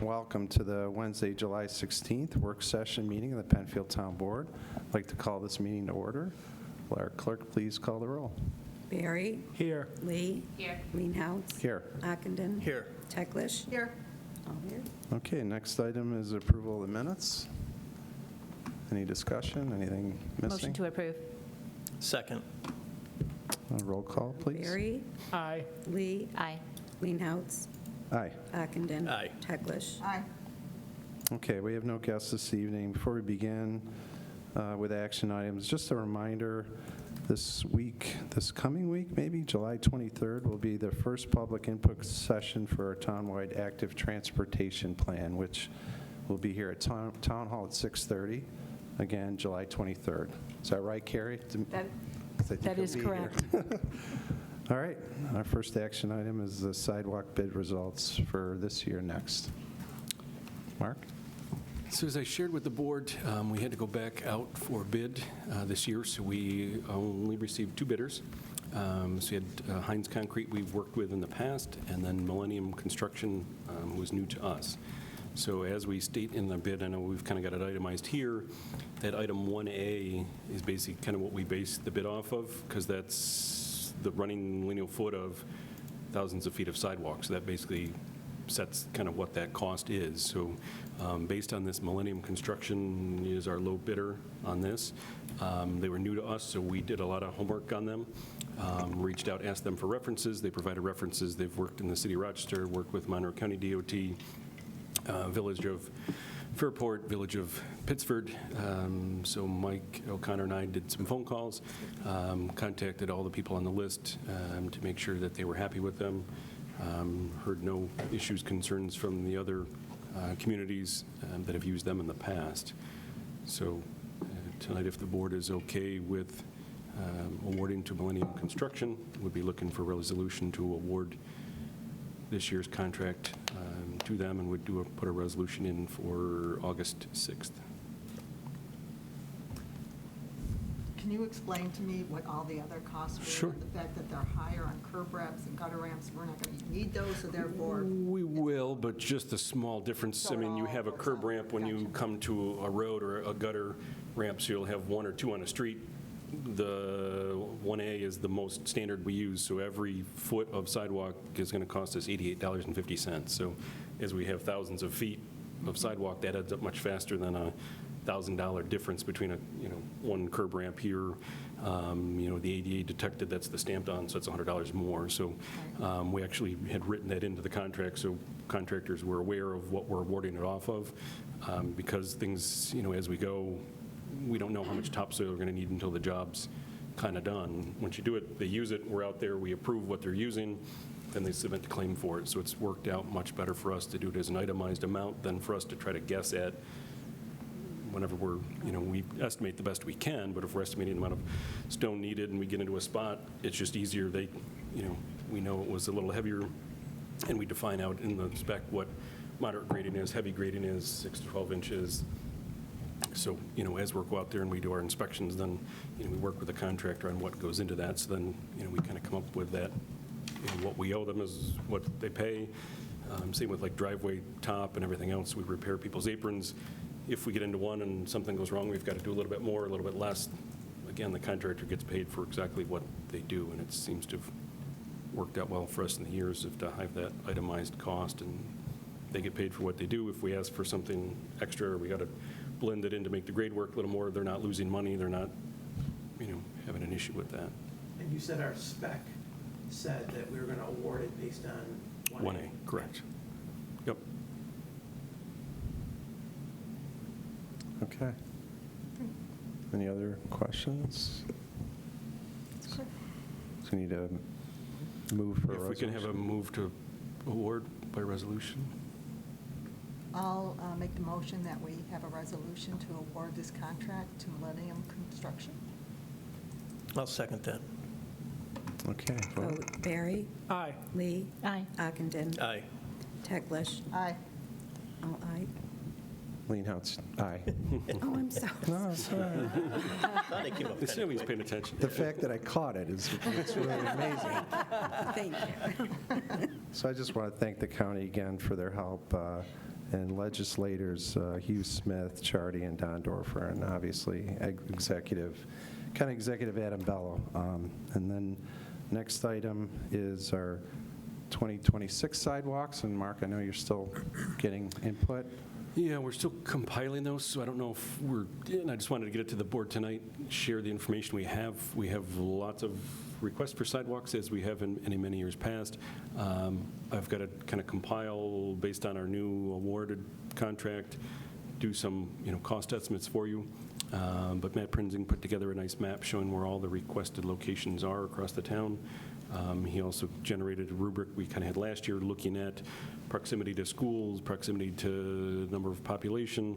Welcome to the Wednesday, July 16th work session meeting of the Penfield Town Board. I'd like to call this meeting to order. Will our clerk please call the roll? Barry. Here. Lee. Here. Leenhouts. Here. Ockenden. Here. Teglash. Here. All here. Okay, next item is approval of the minutes. Any discussion, anything missing? Motion to approve. Second. Roll call, please. Barry. Aye. Lee. Aye. Leenhouts. Aye. Ockenden. Aye. Teglash. Aye. Okay, we have no guests this evening. Before we begin with action items, just a reminder, this coming week, maybe July 23rd, will be the first public input session for our townwide active transportation plan, which will be here at Town Hall at 6:30, again, July 23rd. Is that right, Carrie? That is correct. All right, our first action item is the sidewalk bid results for this year next. Mark? So as I shared with the board, we had to go back out for bid this year, so we only received 2 bidders. So we had Heinz Concrete we've worked with in the past, and then Millennium Construction was new to us. So as we state in the bid, I know we've kind of got it itemized here, that item 1A is basically kind of what we base the bid off of, because that's the running lineal foot of thousands of feet of sidewalks. So that basically sets kind of what that cost is. So based on this, Millennium Construction is our low bidder on this. They were new to us, so we did a lot of homework on them. Reached out, asked them for references. They provided references. They've worked in the city of Rochester, worked with Monroe County DOT, Village of Fairport, Village of Pittsford. So Mike O'Connor and I did some phone calls, contacted all the people on the list to make sure that they were happy with them. Heard no issues, concerns from the other communities that have used them in the past. So tonight, if the board is okay with awarding to Millennium Construction, we'd be looking for a resolution to award this year's contract to them, and would put a resolution in for August 6th. Can you explain to me what all the other costs were? Sure. The fact that they're higher on curb ramps and gutter ramps, we're not going to need those, so therefore. We will, but just a small difference. So I mean, you have a it's curb all ramp when you gotcha. come to a road or a gutter ramp, so you'll have 1 or 2 on a street. The 1A is the most standard we use, so every foot of sidewalk is going to cost us $88.50. So as we have thousands of feet of sidewalk, that adds up much faster than a $1,000 difference between one curb ramp here. The ADA detected, that's the stamped on, so it's $100 more. So we actually had written that into the contract, so contractors were aware of what we're awarding it off of, because things, as we go, we don't know how much topsoil we're going to need until the job's kind of done. Once you do it, they use it, we're out there, we approve what they're using, then they submit the claim for it. So it's worked out much better for us to do it as an itemized amount than for us to try to guess at whenever we estimate the best we can, but if we're estimating the amount of stone needed and we get into a spot, it's just easier. We know it was a little heavier, and we define out in the spec what moderate grading is, heavy grading is, 6 to 12 inches. So, as we go out there and we do our inspections, then, we work with the contractor on what goes into that. So then, we kind of come up with that, what we owe them is what they pay. Same with like driveway top and everything else. We repair people's aprons. If we get into one and something goes wrong, we've got to do a little bit more, a little bit less. Again, the contractor gets paid for exactly what they do, and it seems to have worked out well for us in the years to have that itemized cost, and they get paid for what they do. If we ask for something extra, or we got to blend it in to make the grade work a little more, they're not losing money, they're not, having an issue with that. And you said our spec said that we were going to award it based on 1A. 1A, correct. Yep. Okay. Any other questions? So we need to move for a If we resolution. can have a move to award by resolution. I'll make the motion that we have a resolution to award this contract to Millennium Construction. I'll second that. Okay. vote. Vote. Barry. Aye. Lee. Aye. Ockenden. Aye. Teglash. Aye. All aye. Leenhouts, aye. Oh, I'm sorry. No, it's all right. They see he's paying attention. The fact that I caught it is it's really amazing. Thank you. So I just want to thank the county again for their help and legislators Hugh Smith, Chardy, and Dondorfer, and obviously Executive Adam Bello. And then next item is our 2026 sidewalks, and Mark, I know you're still getting input. Yeah, we're still compiling those, so I don't know if and I just wanted to get it to the board tonight, share the information we have. We have lots of requests for sidewalks, as we have in many years past. I've got to kind of compile, based on our new awarded contract, do some, cost estimates for you. But Matt Prinzing put together a nice map showing where all the requested locations are across the town. He also generated a rubric we kind of had last year, looking at proximity to schools, proximity to number of population.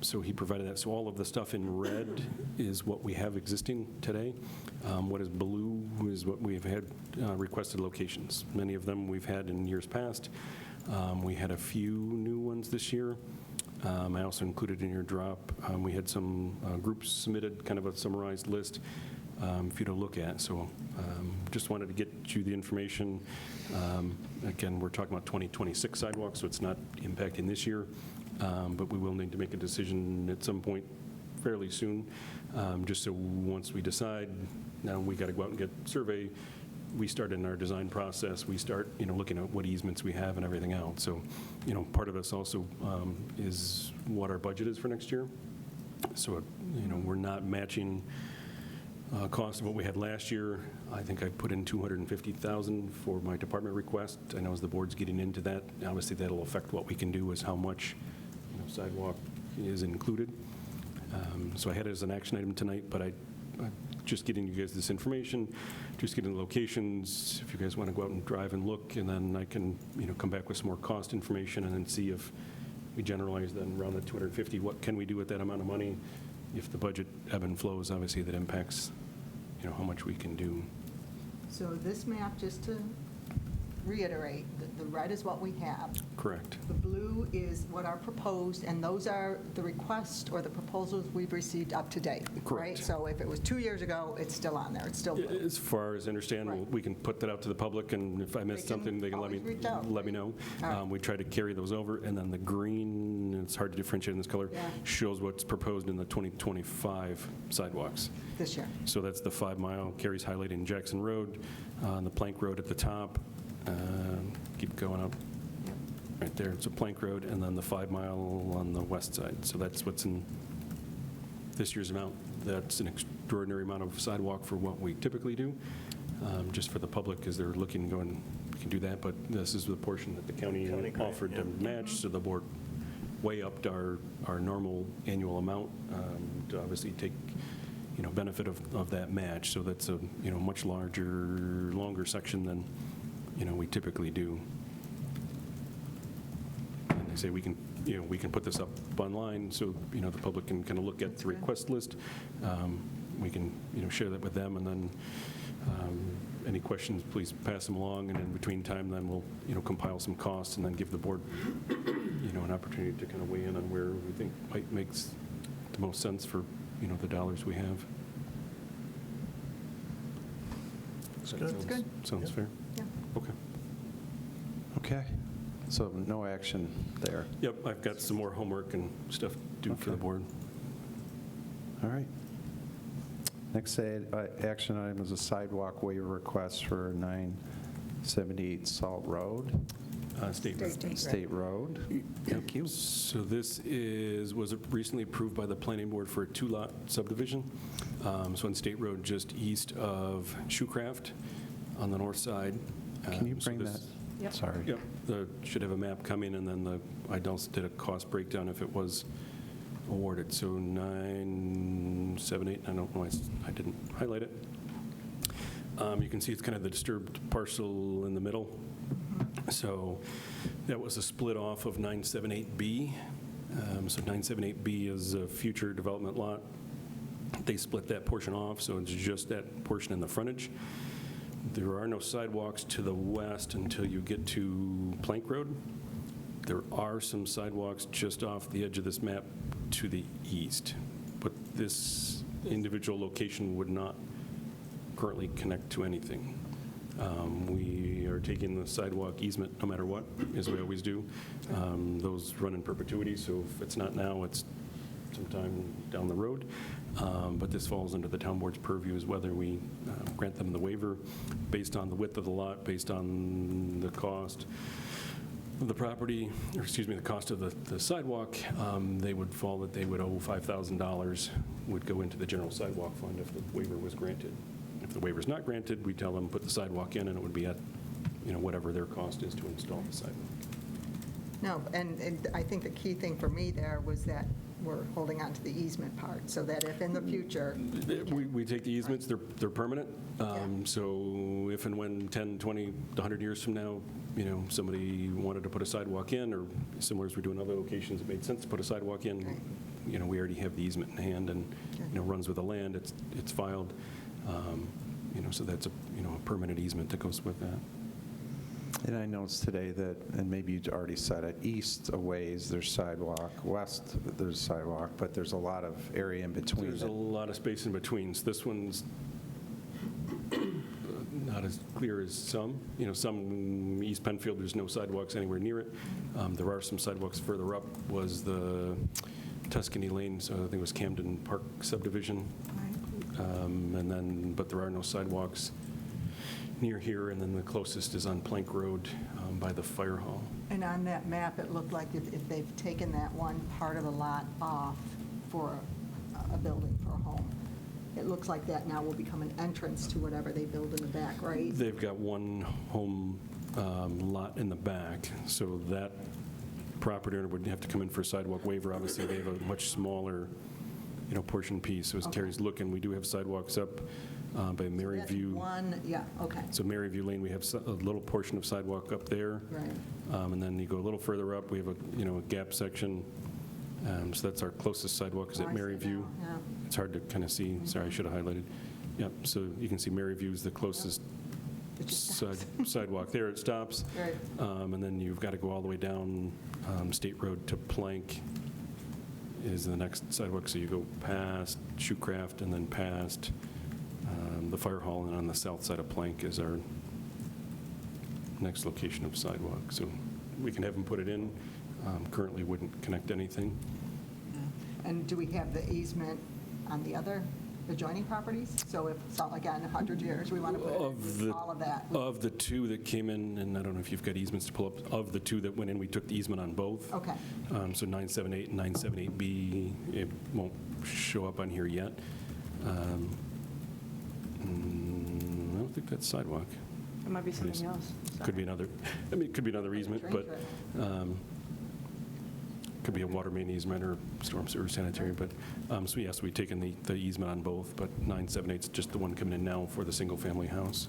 So he provided that. So all of the stuff in red is what we have existing today. What is blue is what we've had requested locations. Many of them we've had in years past. We had a few new ones this year. I also included in your drop, we had some groups submitted kind of a summarized list for you to look at. So just wanted to get you the information. Again, we're talking about 2026 sidewalks, so it's not impacting this year, but we will need to make a decision at some point fairly soon, just so once we decide, now we got to go out and get a survey. We start in our design process. We start, looking at what easements we have and everything else. So, part of this also is what our budget is for next year. So, we're not matching cost of what we had last year. I think I put in $250,000 for my department request. I know as the board's getting into that, obviously that'll affect what we can do, is how much sidewalk is included. So I had it as an action item tonight, but I just getting you guys this information, just getting the locations, if you guys want to go out and drive and look, and then I can, come back with some more cost information and then see if we generalize then around the 250, what can we do with that amount of money? If the budget ebb and flows, obviously that impacts, how much we can do. So this map, just to reiterate, the red is what we have. Correct. The blue is what are proposed, and those are the requests or the proposals we've received up to date. Right? Correct. So if it was 2 years ago, it's still on there. It's still blue. As far as I understand, Right. we can put that out to the public, and if I missed They can something, they can always reach out. let me know. All right. We try to carry those over, and then the green, it's hard to differentiate in this color, Yeah. shows what's proposed in the 2025 sidewalks. This year. So that's the 5-mile, Carrie's highlighting Jackson Road, the Plank Road at the top, keep going up, right there, it's a Plank Road, and then the 5-mile on the west side. So that's what's in this year's amount. That's an extraordinary amount of sidewalk for what we typically do, just for the public, as they're looking, going, we can do that, but this is the portion that the county grant, offered to match, so the board way upped our normal annual amount to obviously take, benefit of that match. So that's a, much longer section than, we typically do. And I say we can, we can put this up online so, the public can kind of look at the request list. We can, share that with them, and then any questions, please pass them along, and in between time, then we'll, compile some costs and then give the board, an opportunity to kind of weigh in on where we think might makes the most sense for, the dollars we have. That's good. Sounds fair? Yeah. Okay. Okay, so no action there. Yep, I've got some more homework and stuff due for the Okay. board. All right. Next action item is a sidewalk waiver request for 978 Salt Road, State Road. State Road. Thank you. So this was recently approved by the planning board for a 2-lot subdivision. So on State Road, just east of Shoecraft on the north side. Can you So bring that? this- Yep. Sorry. Yep, should have a map coming, and then I also did a cost breakdown if it was awarded. So 978, I don't know why I didn't highlight it. You can see it's kind of the disturbed parcel in the middle. So that was a split off of 978B. So 978B is a future development lot. They split that portion off, so it's just that portion in the frontage. There are no sidewalks to the west until you get to Plank Road. There are some sidewalks just off the edge of this map to the east, but this individual location would not currently connect to anything. We are taking the sidewalk easement no matter what, as we always do. Those run in perpetuity, so if it's not now, it's sometime down the road. But this falls under the town board's purview is whether we grant them the waiver based on the width of the lot, based on the cost of the property, or excuse me, the cost of the sidewalk. They would fall that they would owe $5,000 would go into the general sidewalk fund if the waiver was granted. If the waiver is not granted, we tell them put the sidewalk in, and it would be at whatever their cost is to install the sidewalk. No, and I think the key thing for me there was that we're holding on to the easement part, so that if in the future. We take the easements, they're permanent. So if and when 10, 20, 100 years from now, somebody wanted to put a sidewalk in, or similar as we do in other locations, it made sense to put a sidewalk in, Right. We already have the easement in hand, and, runs with the land, it's filed. So that's a permanent easement that goes with that. And I noticed today that, and maybe you already said it, east a ways, there's sidewalk, west, there's sidewalk, but there's a lot of area in between. There's a lot of space in between. So this one's not as clear as some. Some East Penfield, there's no sidewalks anywhere near it. There are some sidewalks further up, was the Tuscany Lane, so I think it was Camden Park subdivision. But there are no sidewalks near here, and then the closest is on Plank Road by the fire hall. And on that map, it looked like if they've taken that one part of the lot off for a building for a home, it looks like that now will become an entrance to whatever they build in the back, right? They've got one home lot in the back, so that property owner would have to come in for a sidewalk waiver. Obviously, they have a much smaller, portion piece. So as Terry's looking, we do have sidewalks up by Maryview. That's one, yeah, okay. So Maryview Lane, we have a little portion of sidewalk up there. Right. And then you go a little further up, we have a gap section. So that's our closest sidewalk is at Oh, I see Maryview. now, yeah. It's hard to kind of see. Sorry, I should have highlighted. Yep, so you can see Maryview is the closest It just stops. sidewalk. There it stops. Right. And then you've got to go all the way down State Road to Plank is the next sidewalk. So you go past Shoecraft and then past the fire hall, and on the south side of Plank is our next location of sidewalk. So we can have them put it in. Currently wouldn't connect anything. And do we have the easement on the other adjoining properties? So if, again, 100 years, we want to put in all of that. Of the two that came in, and I don't know if you've got easements to pull up, of the two that went in, we took the easement on both. Okay. So 978 and 978B, it won't show up on here yet. I don't think that's sidewalk. It might be something else. Could be another, it could be another easement, but could be a water main easement or storm sewer sanitary. But, so yes, we've taken the easement on both, but 978 is just the one coming in now for the single-family house.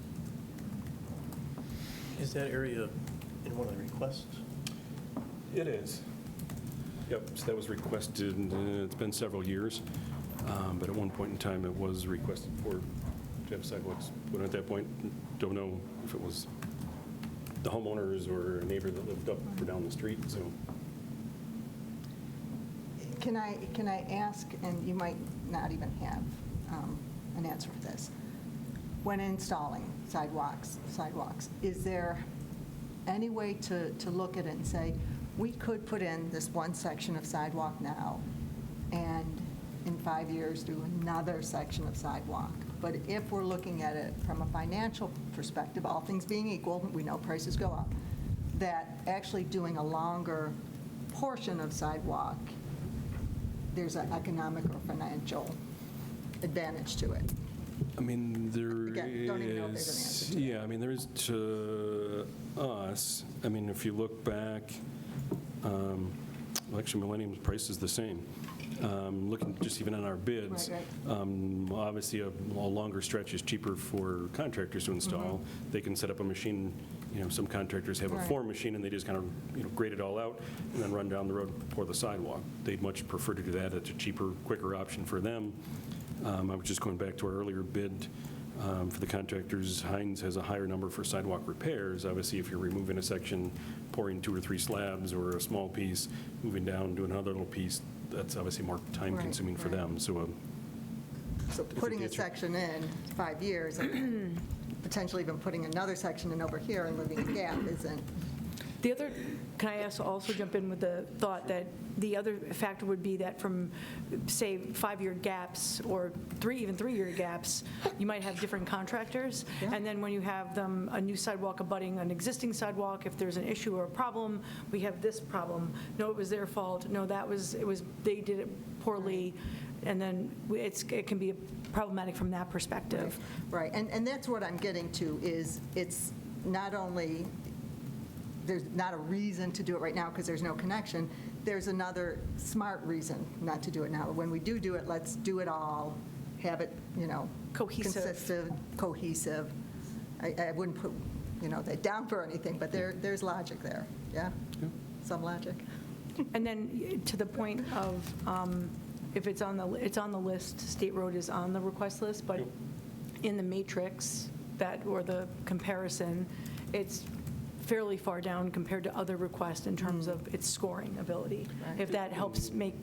Is that area in one of the requests? It is. Yep, so that was requested, it's been several years, but at one point in time, it was requested to have sidewalks. But at that point, don't know if it was the homeowners or a neighbor that lived up or down the street, so. Can I ask, and you might not even have an answer for this, when installing sidewalks, is there any way to look at it and say, we could put in this one section of sidewalk now, and in 5 years do another section of sidewalk? But if we're looking at it from a financial perspective, all things being equal, we know prices go up, that actually doing a longer portion of sidewalk, there's an economic or financial advantage to it. I mean, there Again, don't even know if there's an answer to that. Yeah, I mean, there is to us. I mean, if you look back, well, actually, Millennium's price is the same. Looking just even on our bids, Right. Obviously, a longer stretch is cheaper for contractors to install. They can set up a machine. Some contractors have a Right. form machine, and they just kind of grade it all out and then run down the road for the sidewalk. They'd much prefer to do that. It's a cheaper, quicker option for them. I was just going back to our earlier bid for the contractors. Hines has a higher number for sidewalk repairs. Obviously, if you're removing a section, pouring 2 or 3 slabs or a small piece, moving down, doing another little piece, that's obviously more time-consuming for right. them. So So putting a section in 5 years, potentially even putting another section in over here and leaving a gap isn't. The other, can I also jump in with the thought that the other factor would be that from, say, 5-year gaps or even 3-year gaps, you might have different contractors. Yeah. And then when you have them, a new sidewalk abutting an existing sidewalk, if there's an issue or a problem, we have this problem. No, it was their fault. No, they did it poorly. And then it can be problematic from that perspective. Right, and that's what I'm getting to, is it's not only, there's not a reason to do it right now because there's no connection, there's another smart reason not to do it now. When we do it, let's do it all, have it, Cohesive. consistent, cohesive. I wouldn't put, that down for anything, but there's logic there, yeah? Some logic. And then to the point of, if it's on the list, State Road is on the request list, but in the matrix or the comparison, it's fairly far down compared to other requests in terms of its scoring ability. Right. If that helps make,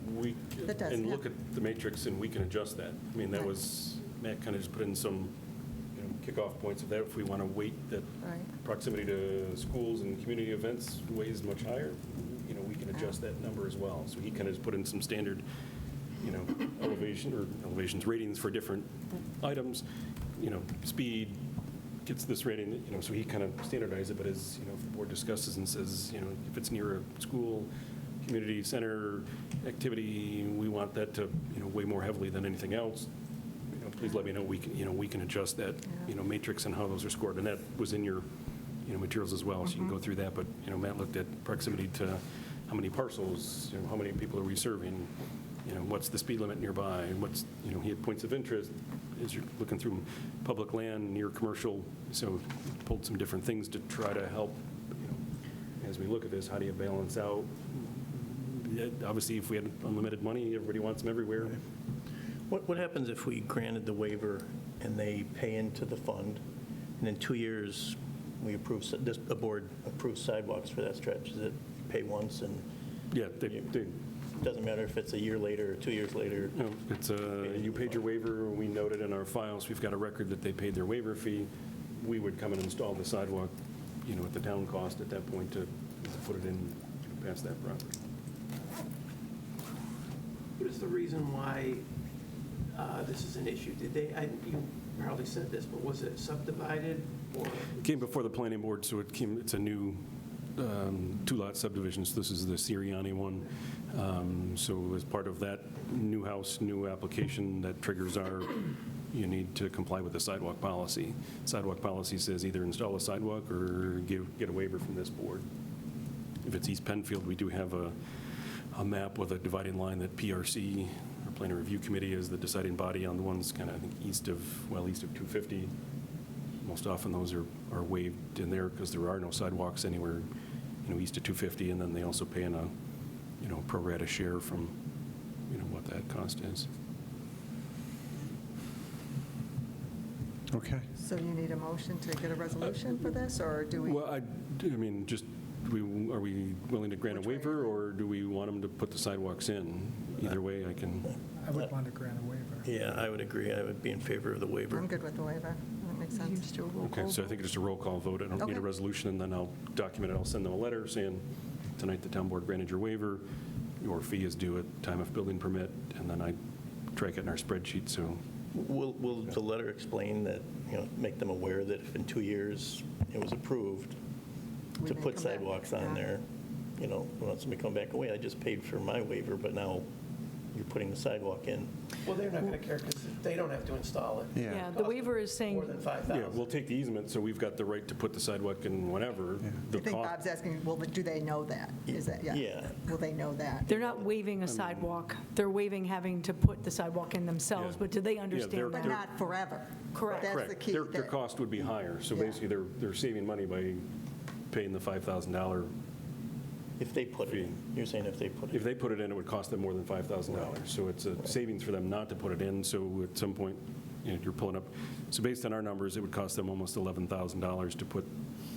That does, And yeah. look at the matrix, and we can adjust that. I mean, that was, Matt kind of just put in some kickoff points of that. If we want to weight that Right. proximity to schools and community events weighs much higher, we can adjust that number as well. So he kind of just put in some standard, elevations ratings for different items, speed gets this rating, so he kind of standardized it, but as, if the board discusses and says, if it's near a school, community center activity, we want that to, weigh more heavily than anything else, please let me know, we can adjust that, matrix and how those are scored, and that was in your, materials as well, so you can go through that, but, Matt looked at proximity to how many parcels, how many people are we serving, what's the speed limit nearby, and what's, he had points of interest, as you're looking through public land, near commercial, so pulled some different things to try to help, as we look at this, how do you balance out, obviously, if we had unlimited money, everybody wants them everywhere. What happens if we granted the waiver and they pay into the fund, and in 2 years, we approve, a board approves sidewalks for that stretch? Does it pay once and? Yeah, Doesn't matter if it's a year later or 2 years later? No, it's you paid your waiver, we noted in our files, we've got a record that they paid their waiver fee. We would come and install the sidewalk, at the town cost at that point to put it in past that property. What is the reason why this is an issue? You probably said this, but was it subdivided or? It came before the planning board, so it's a new 2-lot subdivision, so this is the Sirianni one. So as part of that new house, new application, that triggers you need to comply with the sidewalk policy. Sidewalk policy says either install a sidewalk or get a waiver from this board. If it's East Penfield, we do have a map with a dividing line that PRC, our Planning Review Committee, is the deciding body on the ones kind of, I think, east of 250. Most often those are waived in there because there are no sidewalks anywhere, east of 250, and then they also pay in a, pro rata share from, what that cost is. Okay. So you need a motion to get a resolution for this, or do we? Well, are we willing to grant a Which way? waiver, or do we want them to put the sidewalks in? Either way, I can. I would want to grant a waiver. Yeah, I would agree. I would be in favor of the waiver. I'm good with the waiver. That makes you sense. just do a roll Okay, call. so I think it's just a roll call vote. I don't need Okay. a resolution, and then I'll document it. I'll send them a letter saying, tonight the town board granted your waiver, your fee is due at time of building permit, and then I track it in our spreadsheet, so. Will the letter explain that, make them aware that if in 2 years it was approved We to may put come back. sidewalks on Yeah. there, when somebody come back away, I just paid for my waiver, but now you're putting the sidewalk in. Well, they're not going to care because they don't have to install it. Yeah. Yeah, the waiver is saying, More than $5,000. Yeah, we'll take the easement, so we've got the right to put the sidewalk in whenever. The I think cost- Bob's asking, well, do they know that? Is that, yeah? Yeah. Will they know that? they're not waiving a sidewalk, they're waiving having to put the sidewalk in themselves, Yeah. but do they they're- understand But that? not forever. Correct. That's the Correct. key. Their that- cost would be higher, so Yeah. basically they're saving money by paying the $5,000. If they put it in. You're saying if they put it in. If they put it in, it would cost them more than $5,000. So it's a savings for them not to put it in, so at some point, you're pulling up. So based on our numbers, it would cost them almost $11,000 to put,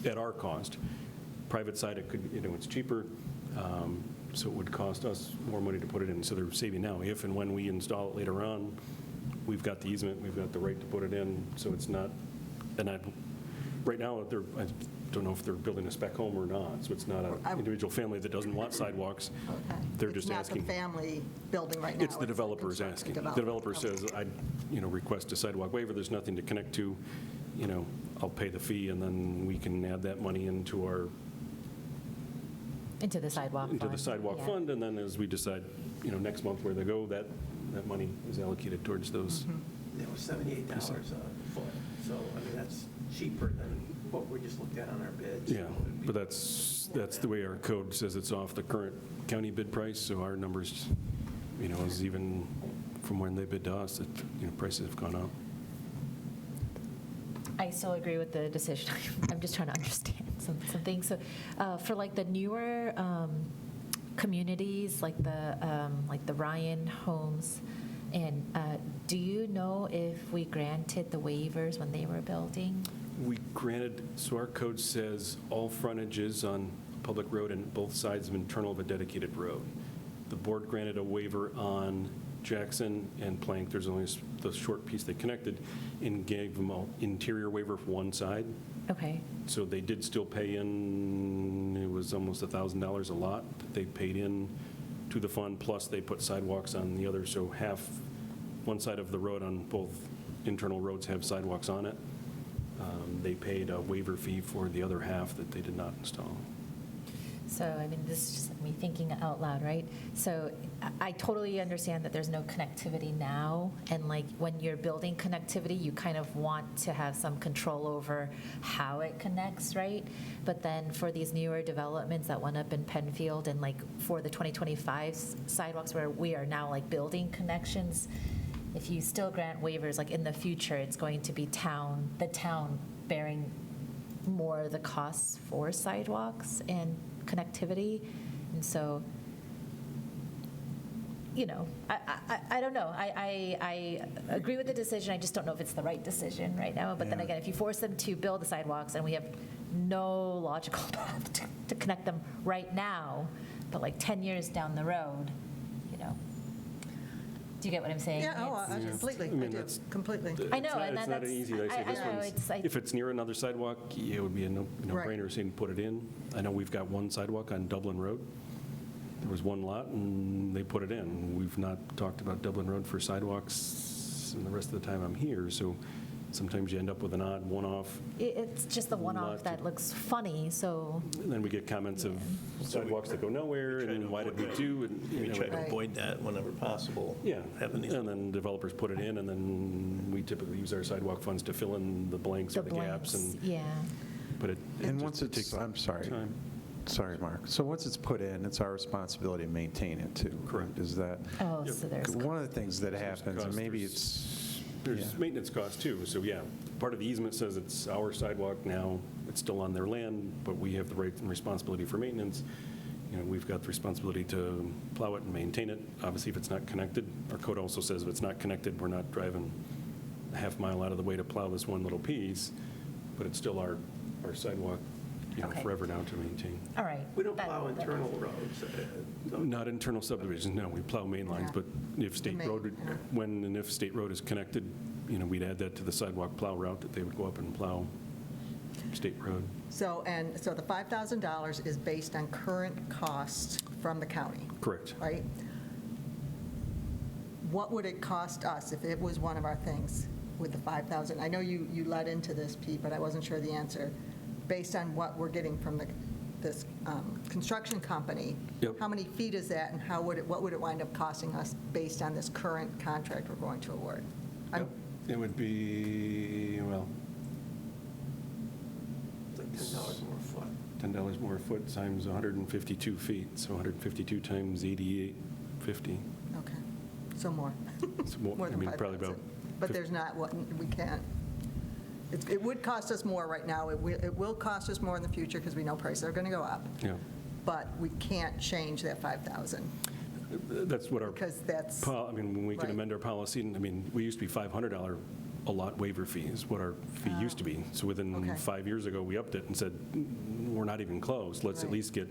at our cost. Private side, it could, it's cheaper, so it would cost us more money to put it in, so they're saving now. If and when we install it later on, we've got the easement, we've got the right to put it in, so it's not, and Right now, I don't know if they're building a spec home or not, so it's not an individual family that doesn't want sidewalks. Okay. They're just asking. It's not the family building right now. It's the developer is asking. The developer says, I, request a sidewalk waiver, there's nothing to connect to, I'll pay the fee, and then we can add that money into Into the sidewalk fund. the sidewalk yeah. fund, and then as we decide, next month where they go, that money is allocated towards those. That was $78 a foot. So, I mean, that's cheaper than what we just looked at on our bids. Yeah, but that's the way our code says it's off the current county bid price, so our numbers, is even from when they bid to us, that, prices have gone up. I still agree with the decision. I'm just trying to understand some things. So for like the newer communities, like the Ryan homes, and do you know if we granted the waivers when they were building? We granted, so our code says all frontages on public road and both sides of internal of a dedicated road. The board granted a waiver on Jackson and Plank. There's only the short piece they connected, and gave them an interior waiver for one side. Okay. So they did still pay in, it was almost $1,000 a lot that they paid in to the fund, plus they put sidewalks on the other, so one side of the road on both internal roads have sidewalks on it. They paid a waiver fee for the other half that they did not install. So, I mean, this is just me thinking out loud, right? So I totally understand that there's no connectivity now, and like when you're building connectivity, you kind of want to have some control over how it connects, right? But then for these newer developments that went up in Penfield and like for the 2025 sidewalks where we are now like building connections, if you still grant waivers, like in the future, it's going to be the town bearing more of the costs for sidewalks and connectivity. And so, I don't know. I agree with the decision. I just don't know if it's the right decision right now. But then again, if you force them to build the sidewalks and we have no logical path to connect them right now, but like 10 years down the road, do you get what I'm saying? Yeah, completely. I mean, I do, that's- completely. I know, It's not an easy, I say I this know, one's, it's- if it's near another sidewalk, it would be a no-brainer saying put it in. I know we've got one sidewalk on Dublin Road. There was one lot, and they put it in. We've not talked about Dublin Road for sidewalks in the rest of the time I'm here, so sometimes you end up with an odd one-off. It's just the one-off that looks funny, so. And then we get comments of sidewalks that go nowhere, and why did we do? We try to Right. avoid that whenever possible. Yeah, Having these. and then developers put it in, and then we typically use our sidewalk funds to fill in the blanks or the gaps. blanks, And yeah. But it And just once it's, takes I'm sorry. time. Sorry, Mark. So once it's put in, it's our responsibility to maintain it too. Correct. Is that, Oh, so there's. one of the things that happens, and cost. maybe There's yeah. maintenance costs too, so yeah, part of the easement says it's our sidewalk now, it's still on their land, but we have the right and responsibility for maintenance. We've got the responsibility to plow it and maintain it. Obviously, if it's not connected, our code also says if it's not connected, we're not driving a half mile out of the way to plow this one little piece, but it's still our sidewalk, Okay. forever now to maintain. All right. We don't that- plow that- internal roads. Not internal subdivisions, no, we plow main lines, Yeah. but if State main, Road, yeah. when and if State Road is connected, we'd add that to the sidewalk plow route, that they would go up and plow State Road. So the $5,000 is based on current costs from the county, Correct. right? What would it cost us if it was one of our things with the 5,000? I know you led into this, Pete, but I wasn't sure the answer. Based on what we're getting from this construction company, Yep. how many feet is that, and what would it wind up costing us based on this current contract we're going to award? I'm- It would be, well, It's like $10 more a foot. $10 more a foot times 152 feet, so 152 times 88.50. Okay, so more. So more- More than I mean, probably 5,000. about But there's not, we can't, it would cost us more right now. It will cost us more in the future because we know prices are going to go up. Yeah, But we can't change that 5,000 that's what our, because that's, when we could Right. amend our policy, we used to be $500 a lot waiver fee is what our fee used to be. So within Okay. 5 years ago, we upped it and said, we're not even close. Let's at Right. least get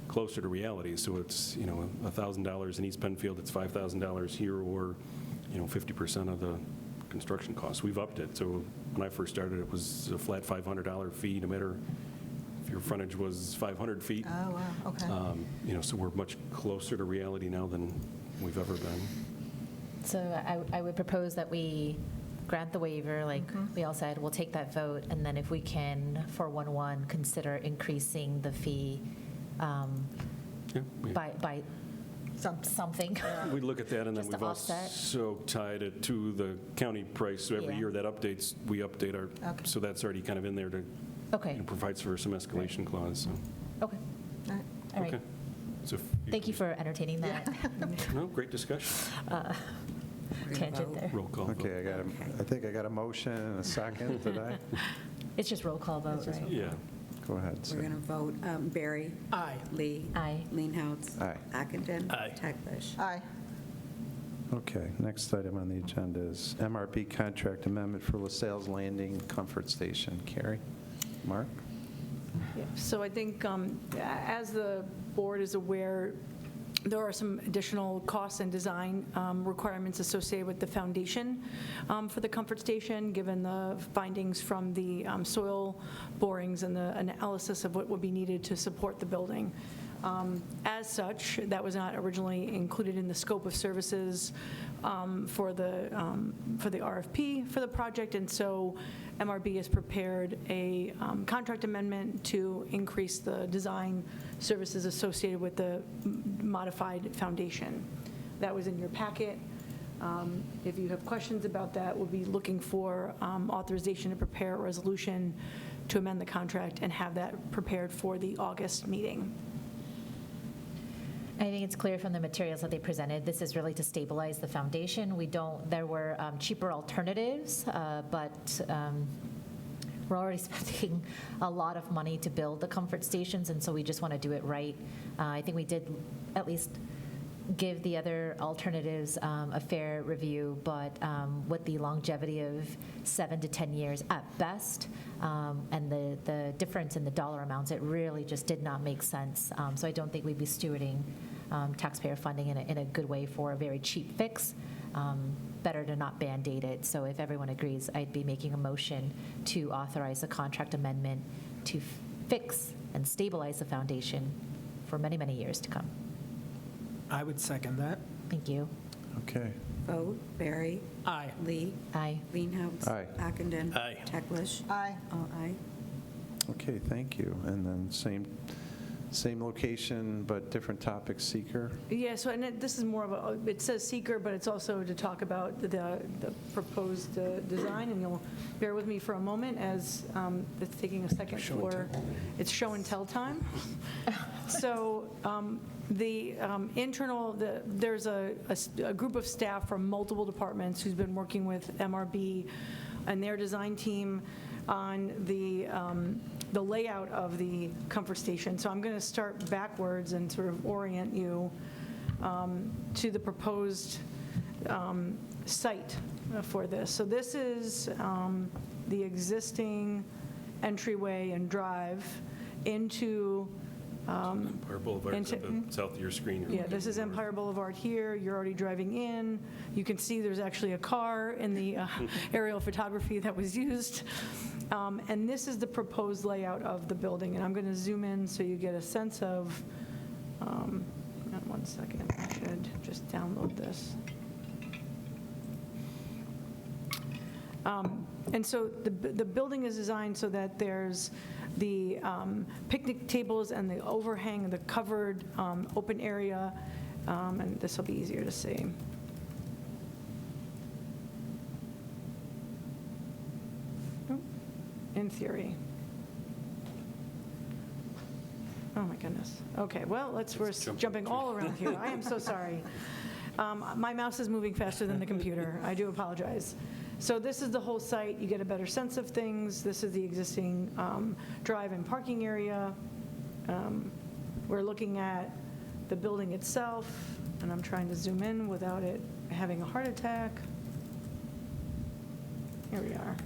closer to reality. So it's, $1,000 in East Penfield, it's $5,000 here, or, 50% of the construction costs. We've upped it. So when I first started, it was a flat $500 fee, no matter if your frontage was 500 feet. Oh, wow, okay. So we're much closer to reality now than we've ever been. So I would propose that we grant the waiver, like we all said, we'll take that vote, and then if we can, for 1/1, consider increasing the fee Yeah, by something. we look at that, and then Just to we've offset. also tied it to the county price. So every Yeah. year that updates, we update our, Okay. so that's already kind of in there to, Okay, provides for some escalation clause. So, okay, All right. all right. okay. So if Thank you for entertaining that No, great discussion. tangent there. Roll call. vote. Okay, I think I got a motion and a second, did I? It's just roll call vote, right? Yeah. Go ahead. We're Sue. going to vote Barry. Aye. Lee. Aye. Leenhouts. Aye. Ockenden. Aye. Teglash. Aye. Okay, next item on the agenda is MRB contract amendment for LaSalle's Landing Comfort Station. Carrie? Mark? Yeah, so I think, as the board is aware, there are some additional costs and design requirements associated with the foundation for the comfort station, given the findings from the soil borings and the analysis of what would be needed to support the building. As such, that was not originally included in the scope of services for the RFP for the project, and so MRB has prepared a contract amendment to increase the design services associated with the modified foundation. That was in your packet. If you have questions about that, we'll be looking for authorization to prepare a resolution to amend the contract and have that prepared for the August meeting. I think it's clear from the materials that they presented, this is really to stabilize the foundation. There were cheaper alternatives, but we're already spending a lot of money to build the comfort stations, and so we just want to do it right. I think we did at least give the other alternatives a fair review, but with the longevity of 7 to 10 years at best, and the difference in the dollar amounts, it really just did not make sense. So I don't think we'd be stewarding taxpayer funding in a good way for a very cheap fix. Better to not Band-Aid it. So if everyone agrees, I'd be making a motion to authorize a contract amendment to fix and stabilize the foundation for many, many years to come. I would second that. Thank you. Okay. Vote Barry. Aye. Lee. Aye. Leenhouts. Aye. Ockenden. Aye. Teglash. Aye. All aye. Okay, thank you. And then same location, but different topic, seeker. Yeah, so this is more of it says seeker, but it's also to talk about the proposed design, and you'll bear with me for a moment as it's taking a second for, it's show and tell time. So the internal, there's a group of staff from multiple departments who's been working with MRB and their design team on the layout of the comfort station. So I'm going to start backwards and sort of orient you to the proposed site for this. So this is the existing entryway and drive into Empire Boulevard's at the south of your screen. yeah, this is Empire Boulevard here. You're already driving in. You can see there's actually a car in the aerial photography that was used. And this is the proposed layout of the building. And I'm going to zoom in so you get a sense of, hang on one second, I should just download this. And so the building is designed so that there's the picnic tables and the overhang, the covered open area, and this will be easier to see. In theory. Oh, my goodness. Okay, well, we're jumping all around here. I am so sorry. My mouse is moving faster than the computer. I do apologize. So this is the whole site. You get a better sense of things. This is the existing drive and parking area. We're looking at the building itself, and I'm trying to zoom in without it having a heart attack. Here we are.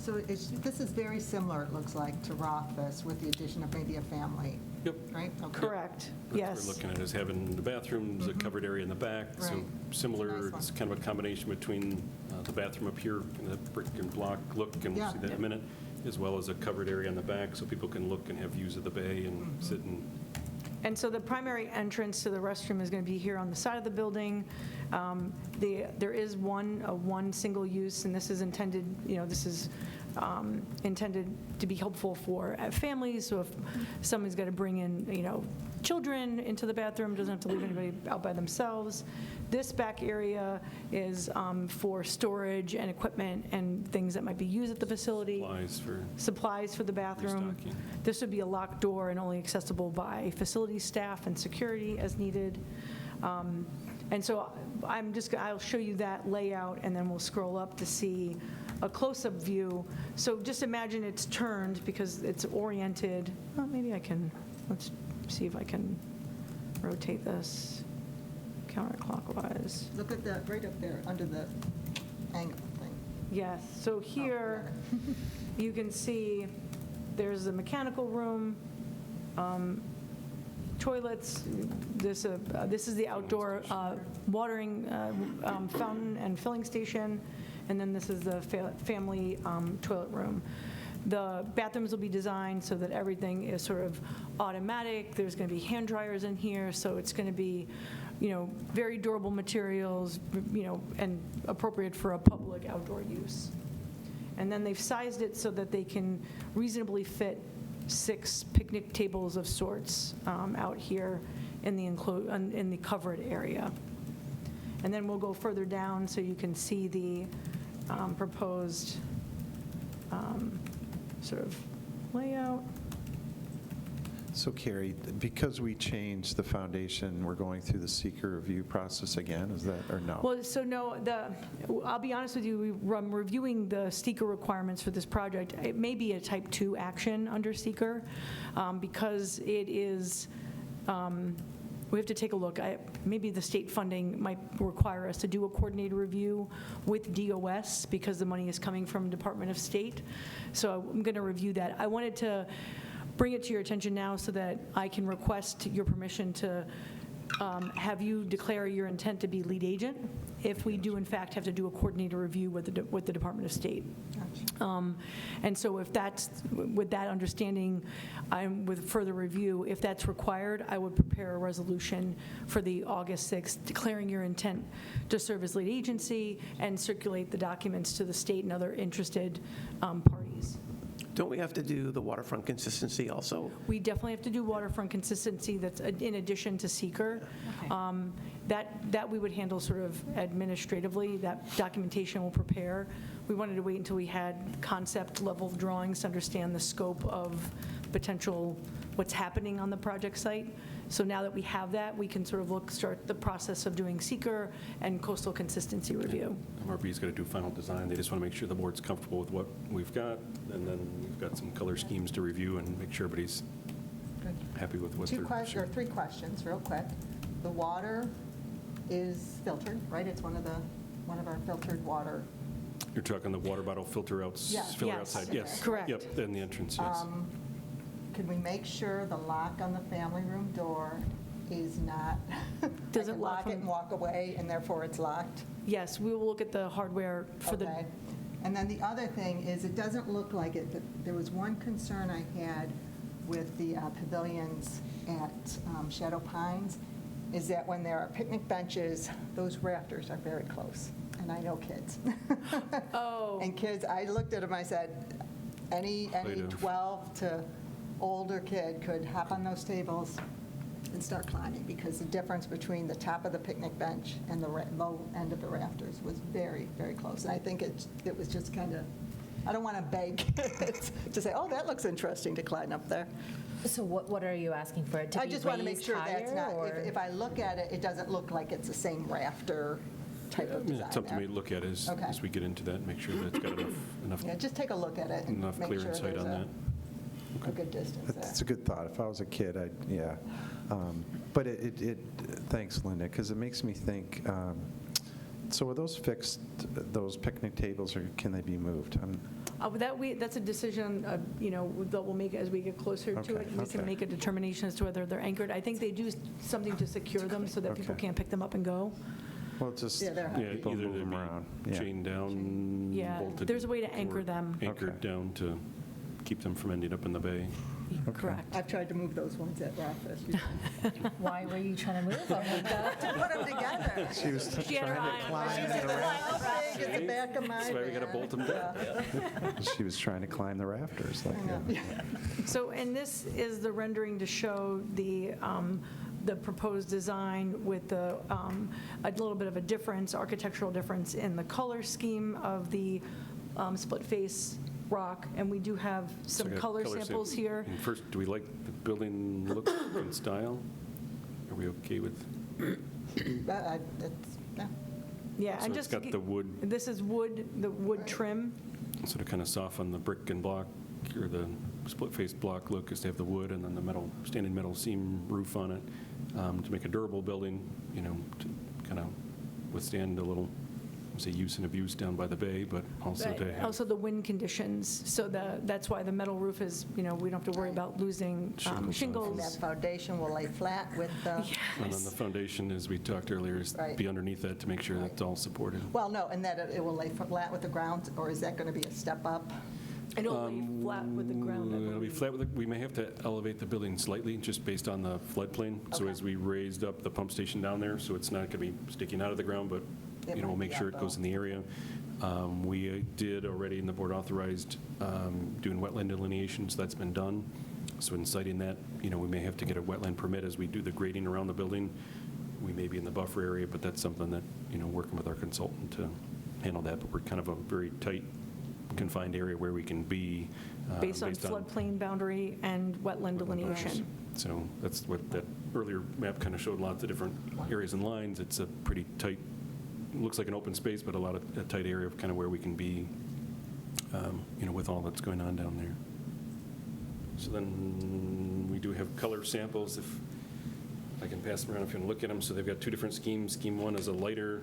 So this is very similar, it looks like, to Rothfuss with the addition of maybe a family, Yep. right? Okay. Correct, What yes. we're looking at is having the bathrooms, a covered area in the back, so Right. similar, Nice one. it's kind of a combination between the bathroom up here, and the brick and block look, and we'll Yeah. see that in a minute, as well as a covered area in the back, so people can look and have views of the bay and sit and And so the primary entrance to the restroom is going to be here on the side of the building. There is one single use, and this is intended, this is intended to be helpful for families, so if someone's got to bring in, children into the bathroom, doesn't have to leave anybody out by themselves. This back area is for storage and equipment and things that might be used at the facility. Supplies for the bathroom. Restocking. This would be a locked door and only accessible by facility staff and security as needed. And so I'll show you that layout, and then we'll scroll up to see a close-up view. So just imagine it's turned because it's oriented. Well, maybe I can, let's see if I can rotate this counterclockwise. Look at that, right up there, under the angle thing. Yes, so here, you can see there's the mechanical room, toilets, this is the outdoor watering fountain and filling station, and then this is the family toilet room. The bathrooms will be designed so that everything is sort of automatic. There's going to be hand dryers in here, so it's going to be, very durable materials, and appropriate for a public outdoor use. And then they've sized it so that they can reasonably fit 6 picnic tables of sorts out here in the covered area. And then we'll go further down so you can see the proposed sort of layout. So Carrie, because we changed the foundation, we're going through the SEQRA review process again, is that, or no? Well, so no, I'll be honest with you, I'm reviewing the SEQRA requirements for this project. It may be a type 2 action under SEQRA because it is, we have to take a look. Maybe the state funding might require us to do a coordinated review with DOS because the money is coming from Department of State. So I'm going to review that. I wanted to bring it to your attention now so that I can request your permission to have you declare your intent to be lead agent if we do in fact have to do a coordinated review with the Department of State. And so if that's, with that understanding, with further review, if that's required, I would prepare a resolution for the August 6th declaring your intent to serve as lead agency and circulate the documents to the state and other interested parties. Don't we have to do the waterfront consistency also? We definitely have to do waterfront consistency, that's in addition to SEQRA. That we would handle sort of administratively, that documentation we'll prepare. We wanted to wait until we had concept level drawings to understand the scope of potential, what's happening on the project site. So now that we have that, we can sort of start the process of doing SEQRA and coastal consistency review. MRB's got to do final design. They just want to make sure the board's comfortable with what we've got, and then we've got some color schemes to review and make sure everybody's Good. happy with what 2 they're questions, or 3 questions, real quick. The water is filtered, right? It's one of our filtered water. You're talking the water bottle filter Yes. filler Yes. outside? Yes. Correct. Yep, and the entrance, yes. Could we make sure the lock on the family room door is not, Doesn't I can lock lock it from- and walk away, and therefore it's locked? Yes, we will look at the hardware for the, Okay. And then the other thing is, it doesn't look like it, but there was one concern I had with the pavilions at Shadow Pines, is that when there are picnic benches, those rafters are very close. And I know kids. oh, And kids, I looked at them, I said, any Creative. 12 to older kid could hop on those tables and start climbing, because the difference between the top of the picnic bench and the low end of the rafters was very, very close. And I think it was just kind of, I don't want to beg kids to say, oh, that looks interesting to climb up there. So what are you asking for it to be I just want to make raised sure that's higher, not, or- if I look at it, it doesn't look like it's the same rafter type I of mean, design it's something there. we look at as Okay. we get into that, and make sure that it's got enough Yeah, just take a look at it and enough make clear sure insight there's on that. a good distance there. That's a good thought. If I was a kid, yeah. But thanks, Linda, because it makes me think, so are those fixed, those picnic tables, or can they be moved? That's a decision, that we'll make as we get closer to Okay, it. We can okay. make a determination as to whether they're anchored. I think they do something to secure them so that people Okay. can't pick them up and go. Well, just Yeah, they're- Yeah, people either move they'd them be around. Yeah. chained down, Yeah, bolted. there's a way to anchor or them. Anchored Okay. down to keep them from ending up in the bay. Correct. I've tried to move those ones at Rockfest. Why were you trying to move them? To put them together. She was She had her trying eye to on climb it. the rafters. Big at the back of my That's why we got to van. bolt them down. She was trying to climb the rafters like that. So, and this is the rendering to show the proposed design with a little bit of a difference, architectural difference in the color scheme of the split face rock, and we do have So some we got color samples sample. here. And first, do we like the building look and style? Are we okay with, Yeah. Yeah, so and it's just, got the wood, this is wood, the wood trim. sort of kind of soft on the brick and block, or the split-face block look is to have the wood and then the metal, standing metal seam roof on it, to make a durable building, to kind of withstand a little, say, use and abuse down by the bay, but also to have. Also the wind conditions, so that's why the metal roof is, we don't have to worry about losing Shingles off. shingles. That foundation will lay flat with the, And then the foundation, as we talked earlier, is Right. be underneath that to make sure that's all supported. well, no, and that it will lay flat with the ground, or is that going to be a step up? And it'll lay flat with the ground. I It'll be believe. flat with, we may have to elevate the building slightly, just based on the floodplain. So Okay. as we raised up the pump station down there, so it's not going to be sticking out of the ground, but, It we'll might make be sure up, it goes though. in the area. We did already, and the board authorized doing wetland delineation, so that's been done. So in citing that, we may have to get a wetland permit as we do the grading around the building. We may be in the buffer area, but that's something that, working with our consultant to handle that. But we're kind of a very tight, confined area where we can be. Based on floodplain boundary and wetland delineation. So that's what that earlier map kind of showed, lots of different areas and lines. It's a pretty tight, looks like an open space, but a tight area of kind of where we can be, with all that's going on down there. So then we do have color samples, if I can pass them around if you want to look at them. So they've got two different schemes. Scheme one is a lighter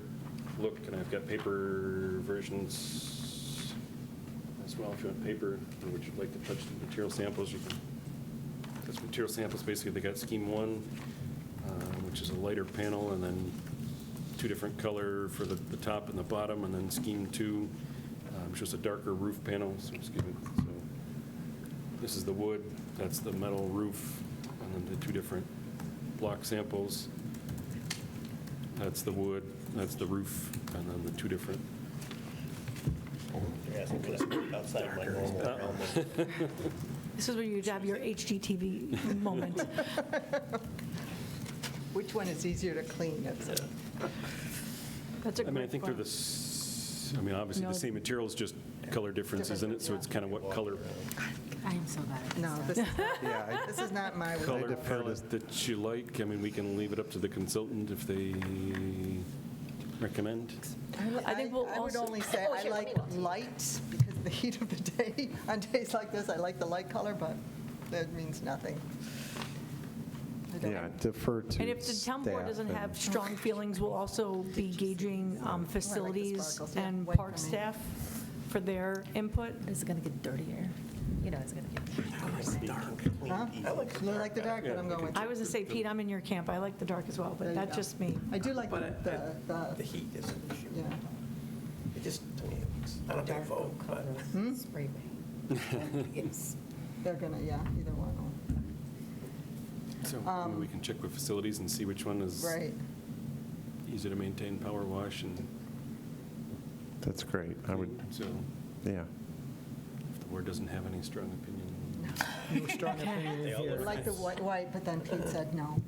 look, and I've got paper versions as well. If you want paper, or would you like to touch the material samples, you can. That's material samples. Basically, they got scheme one, which is a lighter panel, and then two different color for the top and the bottom, and then scheme two, which is a darker roof panel. So, excuse me. So this is the wood, that's the metal roof, and then the two different block samples. That's the wood, that's the roof, and then the two different. You're asking for this outside of my normal realm. This is where you have your HGTV moment. Which one is easier to clean? That's a I mean, I great think they're point. obviously No. the same materials, just color differences in it, so it's kind of what color I am so bad at this. No, this is Yeah, not, this is not my. color defer to- palette that you like. I mean, we can leave it up to the consultant if they recommend. I think we'll I would also- only say I like light because of the heat of the day. On days like this, I like the light color, but that means nothing. I don't- yeah, defer to And if the town board staff doesn't and- have strong feelings, we'll also be gauging facilities sparkles, yeah. and White park for me. staff for their input. It's going to get dirtier. It's going to get dirtier. Huh? I like the dark, but I'm going with I was going to say, Pete, I'm in your camp. I like the dark as well, There but you that's go. just me. I do like But the, the heat is an issue. yeah. It just, to me, it's not a big vote, but Spray paint. Yes. They're gonna, yeah, either one. So maybe we can check with facilities and see which one is Right. easy to maintain, power wash, and That's great. I would, so yeah. if the board doesn't have any strong opinion. No strong opinion They all here. look Like the white, but then Pete said no.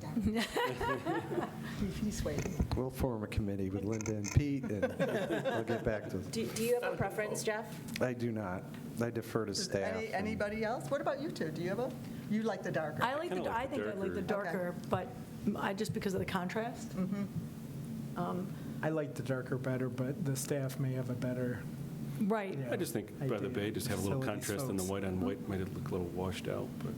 He's waiting. We'll form a committee with Linda and Pete, and I'll get back to Do you have a preference, Jeff? I do not. I defer to staff. and- Anybody else? What about you two? Do you have you like the darker? I like kinda like I the think I like the darker. darker, but just because of the contrast. I like the darker better, but the staff may have a better, Right. Yeah. I just think by the Idea. bay, just have a little Facilities contrast in the folks. white on white, might it look a little washed out, but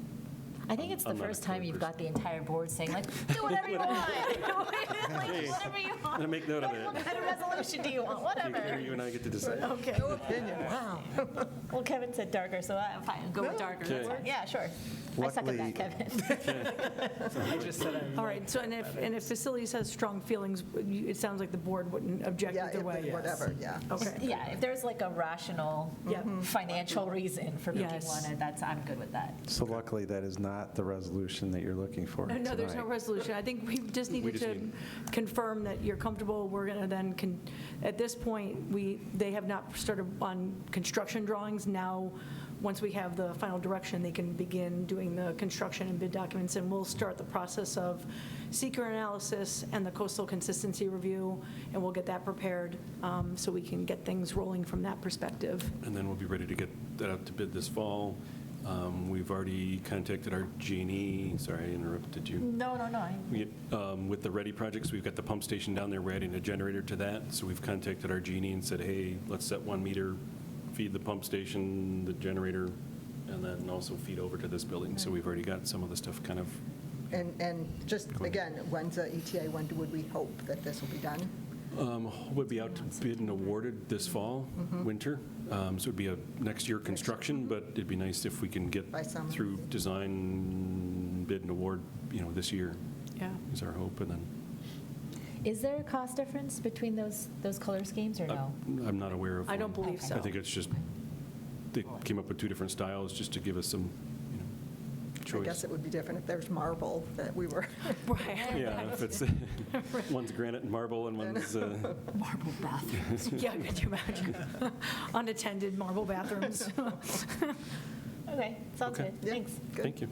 I think it's the I'm not a first time code you've person. got the entire board saying like, do whatever you want. Like, Hey, whatever you I'm want. gonna make note of What that. kind of resolution do you want? Whatever. You and I get to decide. Okay. Wow. Well, Kevin said darker, so I'm fine. Go with darker. That's Okay. fine. Yeah, sure. I second that, Kevin. I just said I All right, so, and if facilities has strong feelings, it sounds like the board wouldn't object Yeah, either way. whatever, yeah. Okay. Yeah, if there's like a rational Yeah. financial reason for making Yes. one, I'm good with that. So luckily, that is not the resolution that you're looking for No, there's no tonight. resolution. I think we just needed just to need- confirm that you're comfortable. We're going to then, at this point, they have not started on construction drawings. Now, once we have the final direction, they can begin doing the construction and bid documents, and we'll start the process of SEQRA analysis and the coastal consistency review, and we'll get that prepared so we can get things rolling from that perspective. And then we'll be ready to get that out to bid this fall. We've already contacted our G&E, sorry, I interrupted you. No. With the Ready projects, we've got the pump station down there, we're adding a generator to that. So we've contacted our G&E and said, hey, let's set 1 meter, feed the pump station, the generator, and then also feed over to this building. So we've already got some of the stuff kind of, And just, again, when's the ETA, when would we hope that this will be done? would be out to bid and awarded this fall, winter. So it'd be a next year construction, but it'd be nice if we can get By summer. through design, bid and award, this year Yeah. is our hope. And then Is there a cost difference between those color schemes or no? I'm not aware of. I don't one. believe so. I think it's just, they came up with 2 different styles just to give us some, I guess choice. it would be different if there's marble that we were, Right. Yeah, if it's, one's granite and marble and one's, Marble bath. Yeah, could you imagine? Unattended marble bathrooms. Okay, sounds Okay. good. Yeah. Thanks. thank you.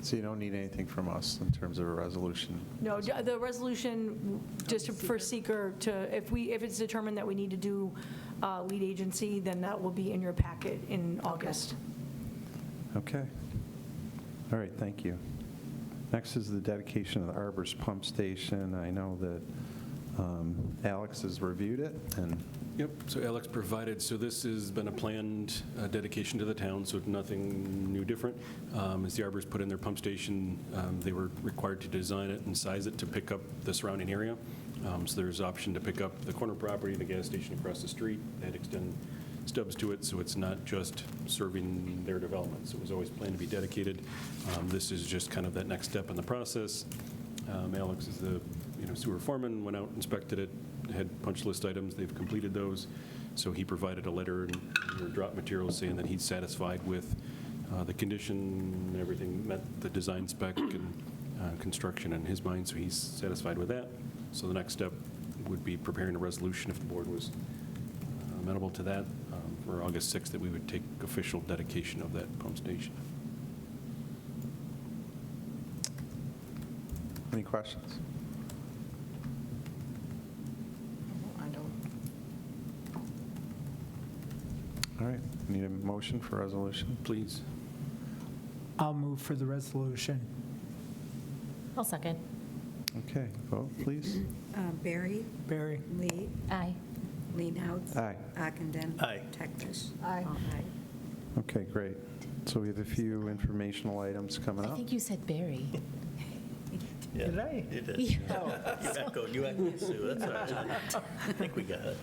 So you don't need anything from us in terms of a resolution? No, the resolution, just for seeker to, if it's determined that we need to do lead agency, then that will be in your packet in August. Okay. All right, thank you. Next is the dedication of the Arbors pump station. I know that Alex has reviewed it, and Yep, so Alex provided, so this has been a planned dedication to the town, so nothing new different. As the Arbors put in their pump station, they were required to design it and size it to pick up the surrounding area. So there's option to pick up the corner property, the gas station across the street, and extend stubs to it, so it's not just serving their development. So it was always planned to be dedicated. This is just kind of that next step in the process. Alex is the sewer foreman, went out, inspected it, had punch list items, they've completed those. So he provided a letter and drop materials saying that he's satisfied with the condition, everything met the design spec and construction in his mind, so he's satisfied with that. So the next step would be preparing a resolution if the board was amenable to that for August 6th, that we would take official dedication of that pump station. any questions? I don't, All right, need a motion for resolution? Please. I'll move for the resolution. I'll second. Okay, vote, please. Barry, Barry? Lee, Aye. Leenhouts. Aye. Ockenden. Aye. Teglash. Aye. All aye. Okay, great. So we have a few informational items coming I up. think you said Barry. Did I? You did. You echoed, Sue, that's all right. I think we got it.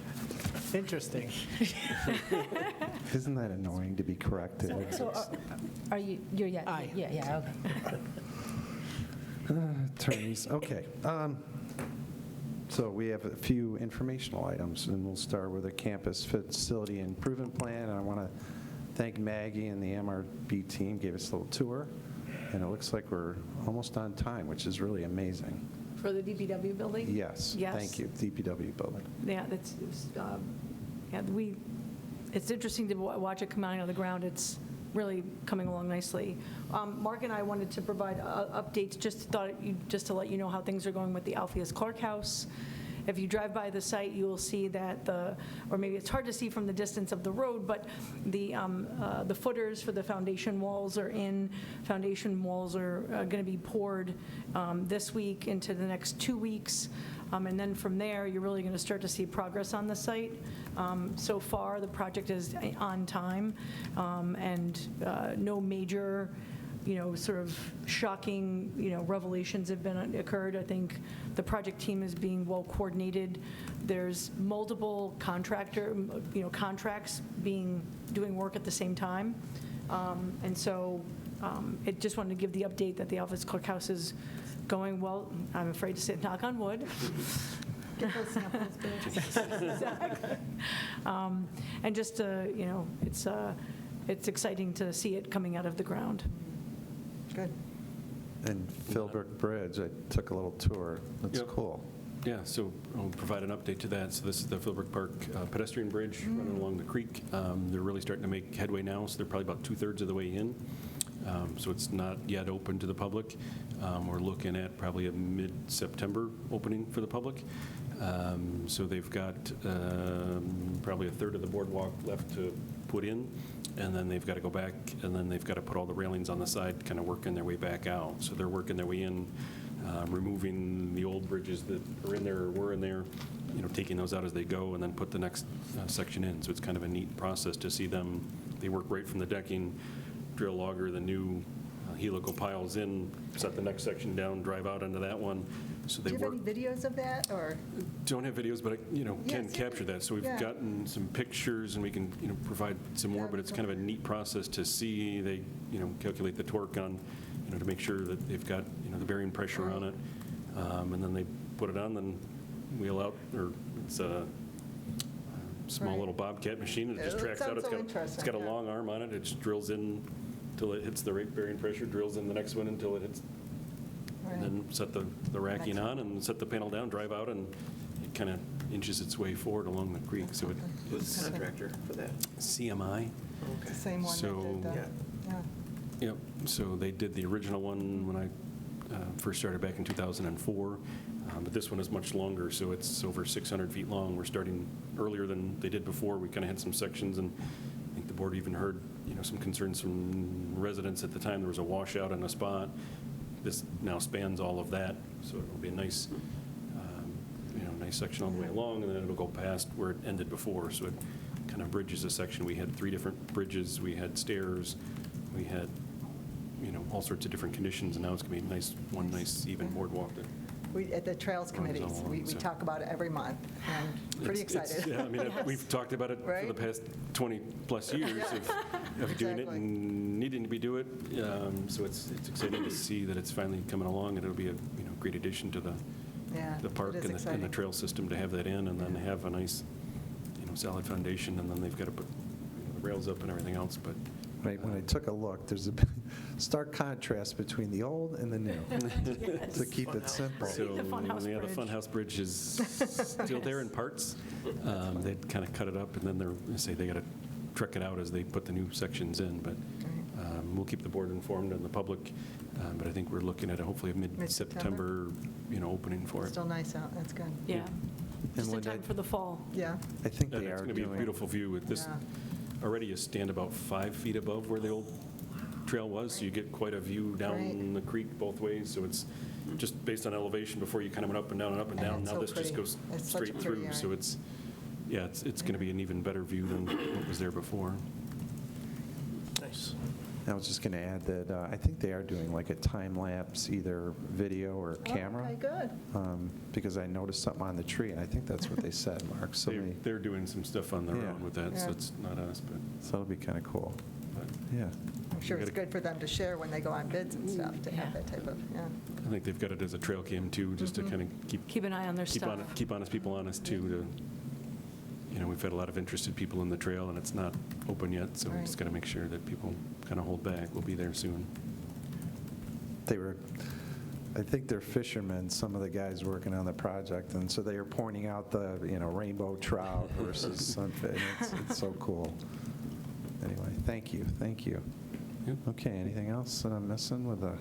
Interesting. Isn't that annoying to be corrected? So are you, yeah, Aye. yeah, okay. Attorneys, okay. So we have a few informational items, and we'll start with a campus facility improvement plan. And I want to thank Maggie and the MRB team, gave us a little tour, and it looks like we're almost on time, which is really amazing. For the DPW building? Yes, Yes. thank you, DPW building. Yeah, it's interesting to watch it come out of the ground. It's really coming along nicely. Mark and I wanted to provide updates, just to let you know how things are going with the Alpheus Clerk House. If you drive by the site, you will see that or maybe it's hard to see from the distance of the road, but the footers for the foundation walls are in. Foundation walls are going to be poured this week into the next 2 weeks. And then from there, you're really going to start to see progress on the site. So far, the project is on time, and no major sort of shocking, revelations have occurred. I think the project team is being well coordinated. There's multiple contracts doing work at the same time. And so it just wanted to give the update that the office clerk house is going well. I'm afraid to say, knock on wood. Get those samples, Bill. Exactly. And just, it's exciting to see it coming out of the ground. Good. And Philbrook Bridge, I took a little tour. It's Yep. cool. Yeah, so I'll provide an update to that. So this is the Philbrook Park pedestrian bridge running along the creek. They're really starting to make headway now, so they're probably about 2/3 of the way in. So it's not yet open to the public. We're looking at probably a mid-September opening for the public. So they've got probably 1/3 of the boardwalk left to put in, and then they've got to go back, and then they've got to put all the railings on the side, kind of working their way back out. So they're working their way in, removing the old bridges that are in there or were in there, taking those out as they go, and then put the next section in. So it's kind of a neat process to see them. They work right from the decking, drill auger the new helical piles in, set the next section down, drive out into that one. So Do they you have work. any videos of that, or? Don't have videos, but I, can Yes, capture that. So we've yeah. gotten some pictures, and we can, provide some more, but it's kind of a neat process to see. They, calculate the torque on, to make sure that they've got, the bearing pressure on it. And then they put it on, then wheel out, or it's a small Right. little Bobcat machine. It just It tracks out. sounds so It's interesting, got a yeah. long arm on it. It just drills in until it hits the right bearing pressure, drills in the next one until it hits. Right. And then set the racking Next on and set the panel down, drive out, and it kind of inches its way forward along the creek. So Who's it's the contractor for that? CMI. It's the same one that So- did that? Yeah. Yeah. Yep, so they did the original one when I first started back in 2004, but this one is much longer, so it's over 600 feet long. We're starting earlier than they did before. We kind of had some sections, and I think the board even heard, some concerns from residents at the time. There was a washout in a spot. This now spans all of that, so it'll be a nice, nice section all the way along, and then it'll go past where it ended before, so it kind of bridges a section. We had 3 different bridges, we had stairs, we had, all sorts of different conditions, and now it's going to be one nice even boardwalk that We, at the Trails Runs Committees, all along, we so. talk about it every month, and pretty It's- excited. Yeah, I mean, we've talked about it for Right? the past 20-plus years of doing it Exactly. and needing to be do it. So it's exciting to see that it's finally coming along, and it'll be a, great addition to Yeah, the park it is and the exciting. trail system to have that in, and then have a nice, solid foundation, and then they've got to put the rails up and everything else, but Right, when I took a look, there's a stark contrast between the old and the new, to keep it simple. So, The Funhouse yeah, the Bridge. Funhouse Bridge is still there in parts. They'd kind of cut it up, and then they got to truck it out as they put the new sections in, but we'll keep the board informed and the public, but I think we're looking at hopefully a mid-September, opening for it. Still nice out, that's good. Yeah. Just in when time I- for the fall. Yeah, I think And they it's are going to be a doing, beautiful view with this. Yeah. Already you stand about 5 feet above where the old trail was, so you get quite a view down Right. the creek both ways. So it's just based on elevation before you kind of went up and down and up and And down. it's Now so this just pretty. goes It's such a straight pretty through. So area. it's going to be an even better view than what was there before. Nice. I was just going to add that I think they are doing like a time-lapse, either video or camera. Okay, good. Because I noticed something on the tree, and I think that's what they said, Mark. So They're doing some stuff on their Yeah. own with that, so Yeah. it's not us, so it'll be kind of cool. but Yeah. I'm sure it's gotta- good for them to share when they go on bids and stuff, to have Yeah. that type of, yeah. I think they've got it as a trail cam too, just to kind of Keep an eye on their stuff. keep honest people honest too. We've had a lot of interested people in the trail, and it's not open yet, so we Right. just got to make sure that people kind of hold back. We'll be there soon. I think they're fishermen, some of the guys working on the project, and so they are pointing out the, rainbow trout versus sunfish. It's so cool. Anyway, thank you. Yep. Okay, anything else that I'm missing with the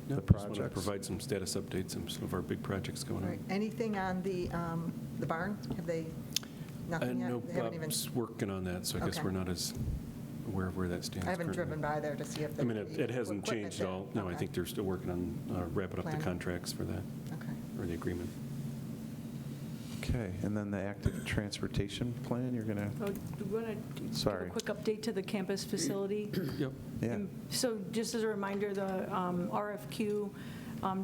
Just want to projects? provide some status updates on some of our big projects going Right. on. Anything on the barn? Have they, nothing yet? No, They haven't even. Bob's working on that, so I guess Okay. we're not as aware of where that stands I haven't currently. driven by there to see if. I mean, it hasn't equipment changed at there. all. No, I Okay. think they're still working on wrapping up the Planning. contracts for that, Okay. or the agreement. Okay. Okay, and then the active transportation plan, you're going to, Oh, do you want to give Sorry. a quick update to the campus facility? Yep. yeah, And so just as a reminder, the RFQ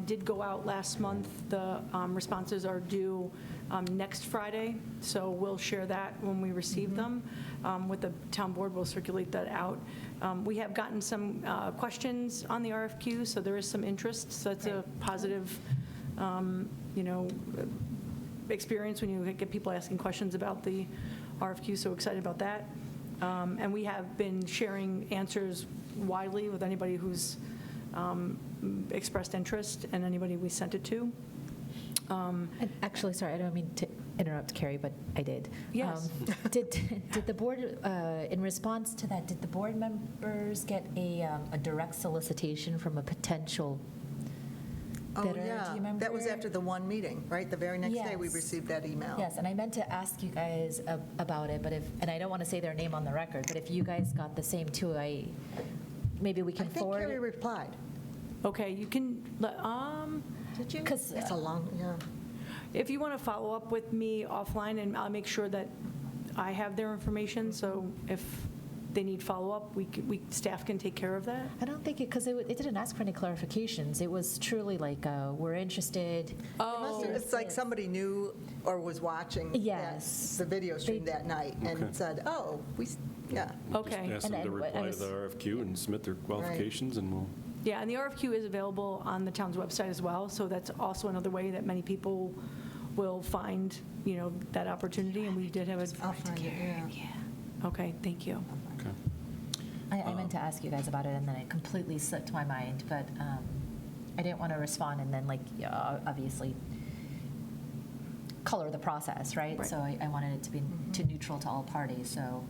did go out last month. The responses are due next Friday, so we'll share that when we receive them. With the town board, we'll circulate that out. We have gotten some questions on the RFQ, so there is some interest, so that's a positive, experience when you get people asking questions about the RFQ, so excited about that. And we have been sharing answers widely with anybody who's expressed interest and anybody we sent it to. And actually, sorry, I don't mean to interrupt, Carrie, but I did. Yes. Did the board, in response to that, did the board members get a direct solicitation from a potential Oh, bidder? Do yeah. you remember? That was after the one meeting, right? The very next day, we Yes. received that email. Yes, and I meant to ask you guys about it, but and I don't want to say their name on the record, but if you guys got the same too, maybe we I can think forward Carrie it. replied. Okay, you can, Did you? 'Cause, It's a long, yeah. if you want to follow up with me offline, and I'll make sure that I have their information, so if they need follow-up, staff can take care of that. I don't think because it didn't ask for any clarifications. It was truly like, we're interested. It's like somebody knew or was watching Yes. the video stream that night Okay. and said, oh, yeah. Okay. Just ask them And to I reply to was- the RFQ and submit their qualifications, and we'll, Yeah, and the RFQ is available on the town's website as well, so that's also another way that many people will find, that opportunity, and we did have I'll find it, yeah. Okay, thank you. okay. I meant to ask you guys about it, and then it completely slipped my mind, but I didn't want to respond and then, obviously color the process, right? Right. So I wanted it to be to neutral to all parties, so,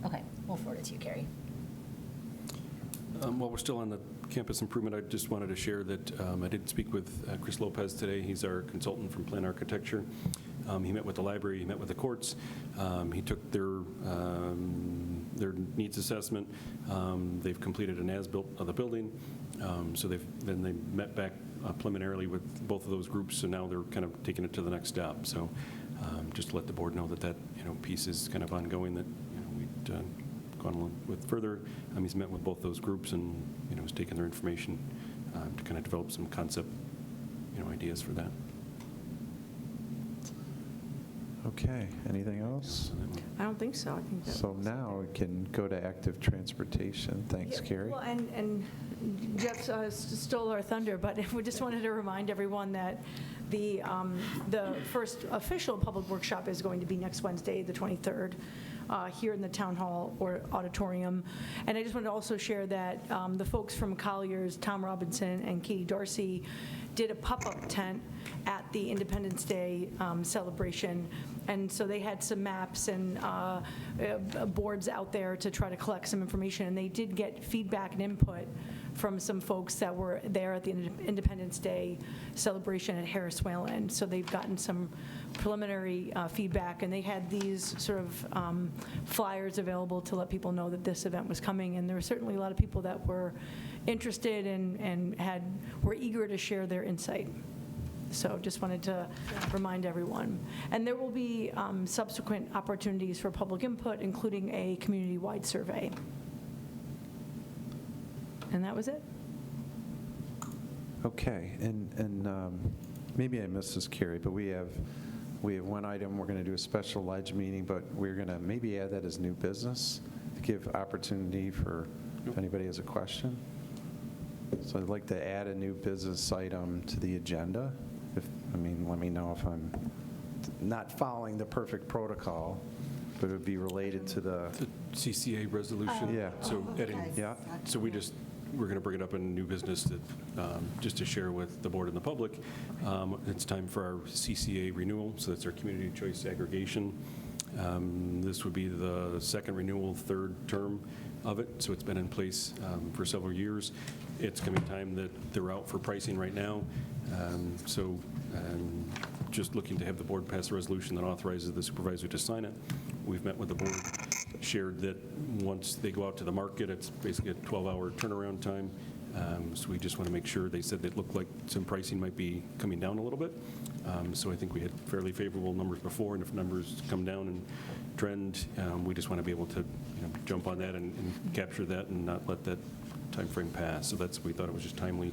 okay, we'll forward it to you, Carrie. While we're still on the campus improvement, I just wanted to share that I did speak with Chris Lopez today. He's our consultant from Plan Architecture. He met with the library, he met with the courts. He took their needs assessment. They've completed an as-built of the building. So they met back preliminarily with both of those groups, so now they're kind of taking it to the next step. So just to let the board know that piece is kind of ongoing, that we'd gone along with further. He's met with both those groups and has taken their information to kind of develop some concept ideas for that. okay, anything else? I don't think so. I think that. So now we can go to active transportation. Thanks, Yeah, Carrie. Well, and Jeff stole our thunder, but we just wanted to remind everyone that the first official public workshop is going to be next Wednesday, the 23rd, here in the Town Hall or auditorium. And I just wanted to also share that the folks from Collier's, Tom Robinson and Katie Darcy, did a pop-up tent at the Independence Day celebration. And so they had some maps and boards out there to try to collect some information. And they did get feedback and input from some folks that were there at the Independence Day celebration at Harris Whalen. So they've gotten some preliminary feedback, and they had these sort of flyers available to let people know that this event was coming. And there were certainly a lot of people that were interested and were eager to share their insight. So just wanted to remind everyone. And there will be subsequent opportunities for public input, including a community-wide survey. And that was it. Okay, and maybe I missed this, Carrie, but we have one item, we're going to do a special ledge meeting, but we're going to maybe add that as new business to give opportunity for if anybody has a question. So I'd like to add a new business item to the agenda. Let me know if I'm not following the perfect protocol, but it would be related to the, CCA resolution. Yeah. So, Okay. yeah. So we're going to bring it up in new business just to share with the board and the public. It's time for our CCA renewal, so that's our community choice aggregation. This would be the second renewal, third term of it, so it's been in place for several years. It's coming time that they're out for pricing right now. So just looking to have the board pass a resolution that authorizes the supervisor to sign it. We've met with the board, shared that once they go out to the market, it's basically a 12-hour turnaround time. So we just want to make sure, they said it looked like some pricing might be coming down a little bit. So I think we had fairly favorable numbers before, and if numbers come down and trend, we just want to be able to jump on that and capture that and not let that time frame pass. So we thought it was just timely.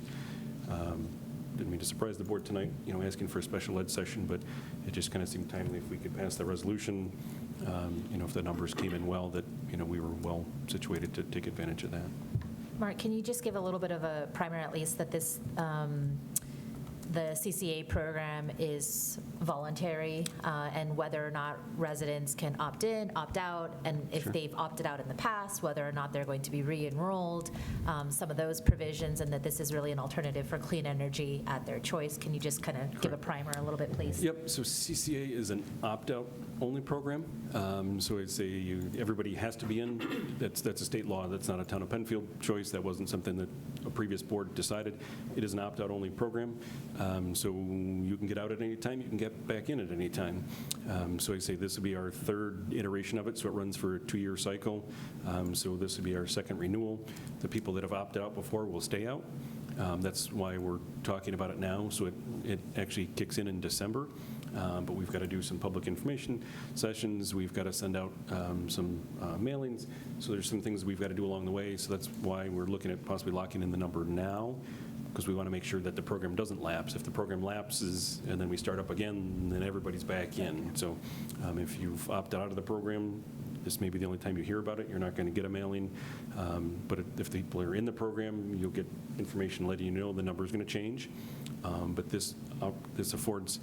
Didn't mean to surprise the board tonight, asking for a special ed session, but it just kind of seemed timely if we could pass the resolution, if the numbers came in well, that, we were well situated to take advantage of that. Mark, can you just give a little bit of a primer, at least, that this, the CCA program is voluntary, and whether or not residents can opt in, opt out, and if Sure. they've opted out in the past, whether or not they're going to be re-enrolled, some of those provisions, and that this is really an alternative for clean energy at their choice. Can you just kind of give a primer a little bit, please? Yep, so CCA is an opt-out only program. So I'd say everybody has to be in. That's a state law. That's not a Town of Penfield choice. That wasn't something that a previous board decided. It is an opt-out only program. So you can get out at any time. You can get back in at any time. So I say this would be our third iteration of it. So it runs for a 2-year cycle. So this would be our second renewal. The people that have opted out before will stay out. That's why we're talking about it now. So it actually kicks in December. But we've got to do some public information sessions. We've got to send out some mailings. So there's some things we've got to do along the way. So that's why we're looking at possibly locking in the number now, because we want to make sure that the program doesn't lapse. If the program lapses and then we start up again, then everybody's back in. So if you've opted out of the program, this may be the only time you hear about it. You're not going to get a mailing. But if the people are in the program, you'll get information letting you know the number is going to change. But this affords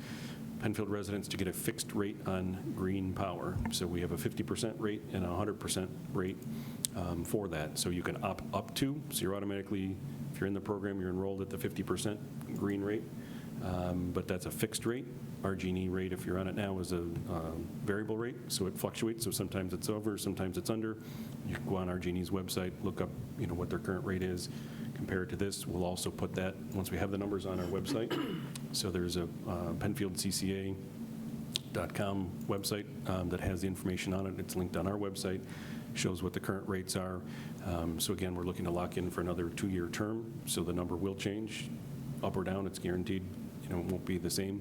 Penfield residents to get a fixed rate on green power. So we have a 50% rate and a 100% rate for that. So you can opt up to, so you're automatically, if you're in the program, you're enrolled at the 50% green rate. But that's a fixed rate. Our G&E rate, if you're on it now, is a variable rate, so it fluctuates. So sometimes it's over, sometimes it's under. You can go on our G&E's website, look up what their current rate is, compare it to this. We'll also put that, once we have the numbers, on our website. So there's a PenfieldCCA.com website that has the information on it. It's linked on our website, shows what the current rates are. So again, we're looking to lock in for another 2-year term, so the number will change, up or down. It's guaranteed. It won't be the same.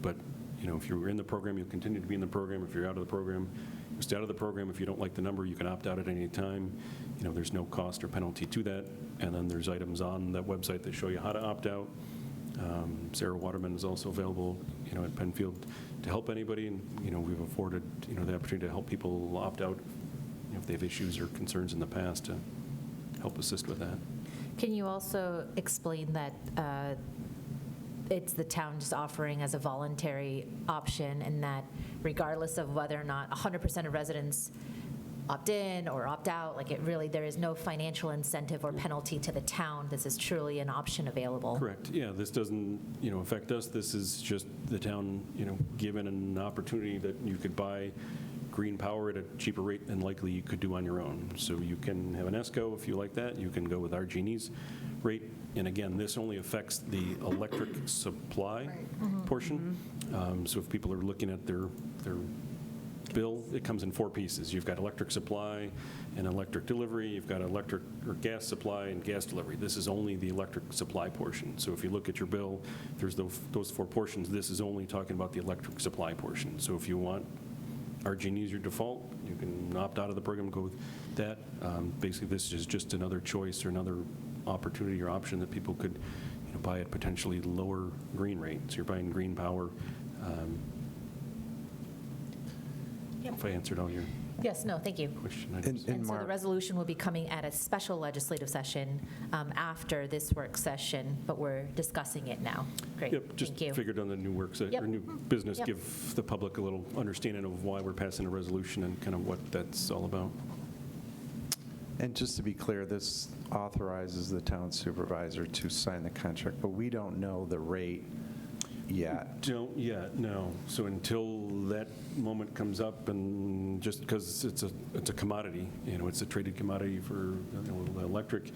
But if you're in the program, you'll continue to be in the program. If you're out of the program, you stay out of the program. If you don't like the number, you can opt out at any time. There's no cost or penalty to that. And then there's items on that website that show you how to opt out. Sarah Waterman is also available, at Penfield to help anybody. And, we've afforded, the opportunity to help people opt out if they have issues or concerns in the past, to help assist with that. Can you also explain that it's the town just offering as a voluntary option, and that regardless of whether or not 100% of residents opt in or opt out, there is no financial incentive or penalty to the town. This is truly an option available. Correct. Yeah, this doesn't, affect us. This is just the town, given an opportunity that you could buy green power at a cheaper rate than likely you could do on your own. So you can have an ESCO if you like that. You can go with our Genie's rate. And again, this only affects the electric supply portion. So if people are looking at their bill, it comes in 4 pieces. You've got electric supply and electric delivery. You've got electric or gas supply and gas delivery. This is only the electric supply portion. So if you look at your bill, there's those 4 portions. This is only talking about the electric supply portion. So if you want RG&E as your default, you can opt out of the program and go with that. Basically, this is just another choice or another opportunity or option that people could buy at potentially lower green rate. So you're buying green power. If I answered all your Yes, no, thank you. question. And so the Mark, resolution will be coming at a special legislative session after this work session, but we're discussing it now. Great, Yep, just thank you. figured on the new work, Yep. or new business, Yep. give the public a little understanding of why we're passing a resolution and kind of what that's all about. and just to be clear, this authorizes the town supervisor to sign the contract, but we don't know the rate yet. Don't yet, no. So until that moment comes up, and just because it's a commodity, it's a traded commodity for electric,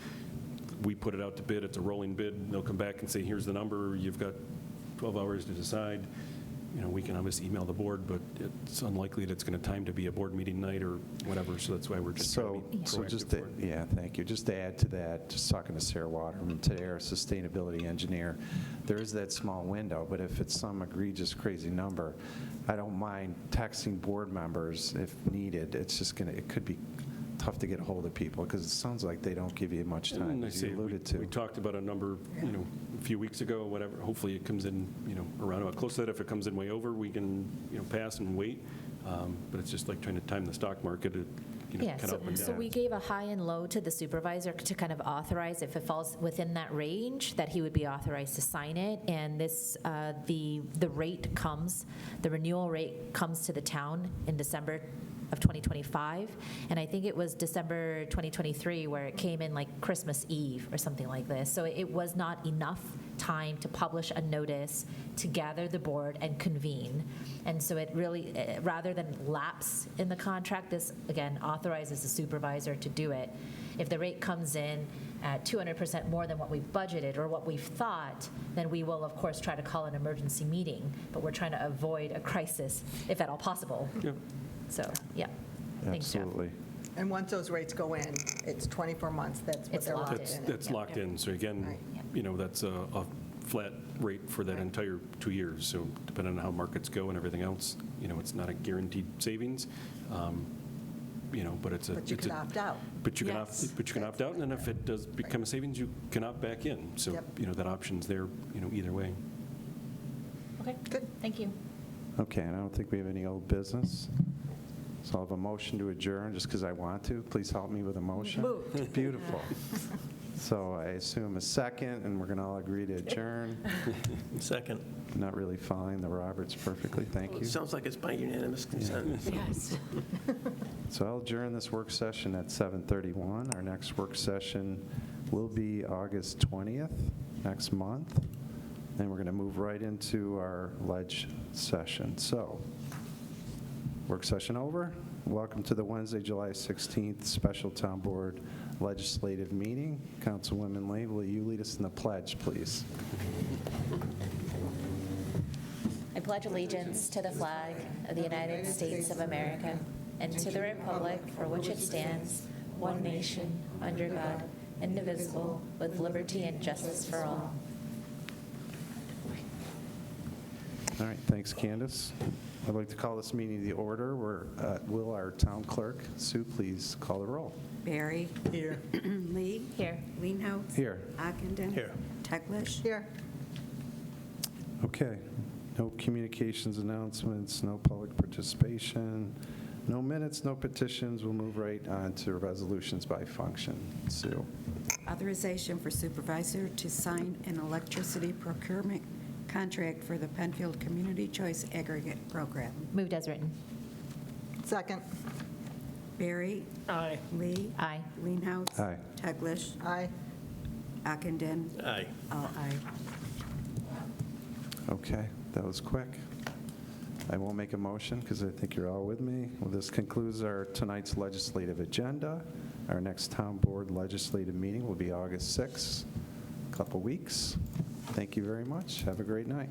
we put it out to bid. It's a rolling bid. They'll come back and say, here's the number. You've got 12 hours to decide. we can obviously email the board, but it's unlikely that it's going to time to be a board meeting night or whatever, so that's why we're just trying to be So just proactive to, for it. yeah, thank you. Just to add to that, just talking to Sarah Waterman today, our sustainability engineer, there is that small window, but if it's some egregious, crazy number, I don't mind texting board members if needed. It's just going to, it could be tough to get a hold of people, because it sounds like they don't give you much time, And I as say, you alluded to. we talked about a number, a few weeks ago, whatever. Hopefully it comes in, around about close to that. If it comes in way over, we can, pass and wait. But it's just like trying to time the stock market, Yeah, kind of up and so down. we gave a high and low to the supervisor to kind of authorize, if it falls within that range, that he would be authorized to sign it. And this, the rate comes, the renewal rate comes to the town in December of 2025. And I think it was December 2023 where it came in like Christmas Eve or something like this. So it was not enough time to publish a notice, to gather the board and convene. And so it really, rather than lapse in the contract, this, again, authorizes the supervisor to do it. If the rate comes in at 200% more than what we budgeted or what we've thought, then we will, of course, try to call an emergency meeting. But we're trying to avoid a crisis, if at all possible. Yeah. So, yeah. Thanks, Jeff. Absolutely. And once those rates go in, it's 24 months, that's what It's they're locked locked in. That's locked in. So again, Right. that's a flat rate for that Right. entire 2 years. So depending on how markets go and everything else, it's not a guaranteed savings, but it's a. But you it's could a- opt out. But you can Yes. opt out, and then if it does become a savings, you can opt back in. So, Yep. that option's there, either way. Okay, Good. thank you. Okay, and I don't think we have any old business. So I'll have a motion to adjourn, just because I want to. Please help me with a motion. Moved. Beautiful. So I assume a second, and we're going to all agree to adjourn. Second. Not really following the Roberts perfectly, thank It you. sounds like it's by unanimous consent. Yes. So I'll adjourn this work session at 7:31. Our next work session will be August 20th, next month. And we're going to move right into our ledge session. So, work session over. Welcome to the Wednesday, July 16th Special Town Board Legislative Meeting. Councilwoman Lee, will you lead us in the pledge, please? I pledge allegiance to the flag of the United States of America and to the republic for which it stands, one nation, under God, indivisible, with liberty and justice for all. All right, thanks, Candace. I'd like to call this meeting to the order. Will our town clerk, Sue, please call the roll? Barry. Here. Lee. Here. Leenhouts. Here. Ockenden. Here. Teglash. Here. Okay, no communications announcements, no public participation, no minutes, no petitions. We'll move right on to resolutions by function. Sue. Authorization for supervisor to sign an electricity procurement contract for the Penfield Community Choice Aggregate Program. Moved as written. Second. Barry. Aye. Lee. Aye. Leenhouts. Aye. Teglash. Aye. Ockenden. Aye. All aye. Okay, that was quick. I won't make a motion because I think you're all with me. Well, this concludes our tonight's legislative agenda. Our next town board legislative meeting will be August 6th, a couple weeks. Thank you very much. Have a great night.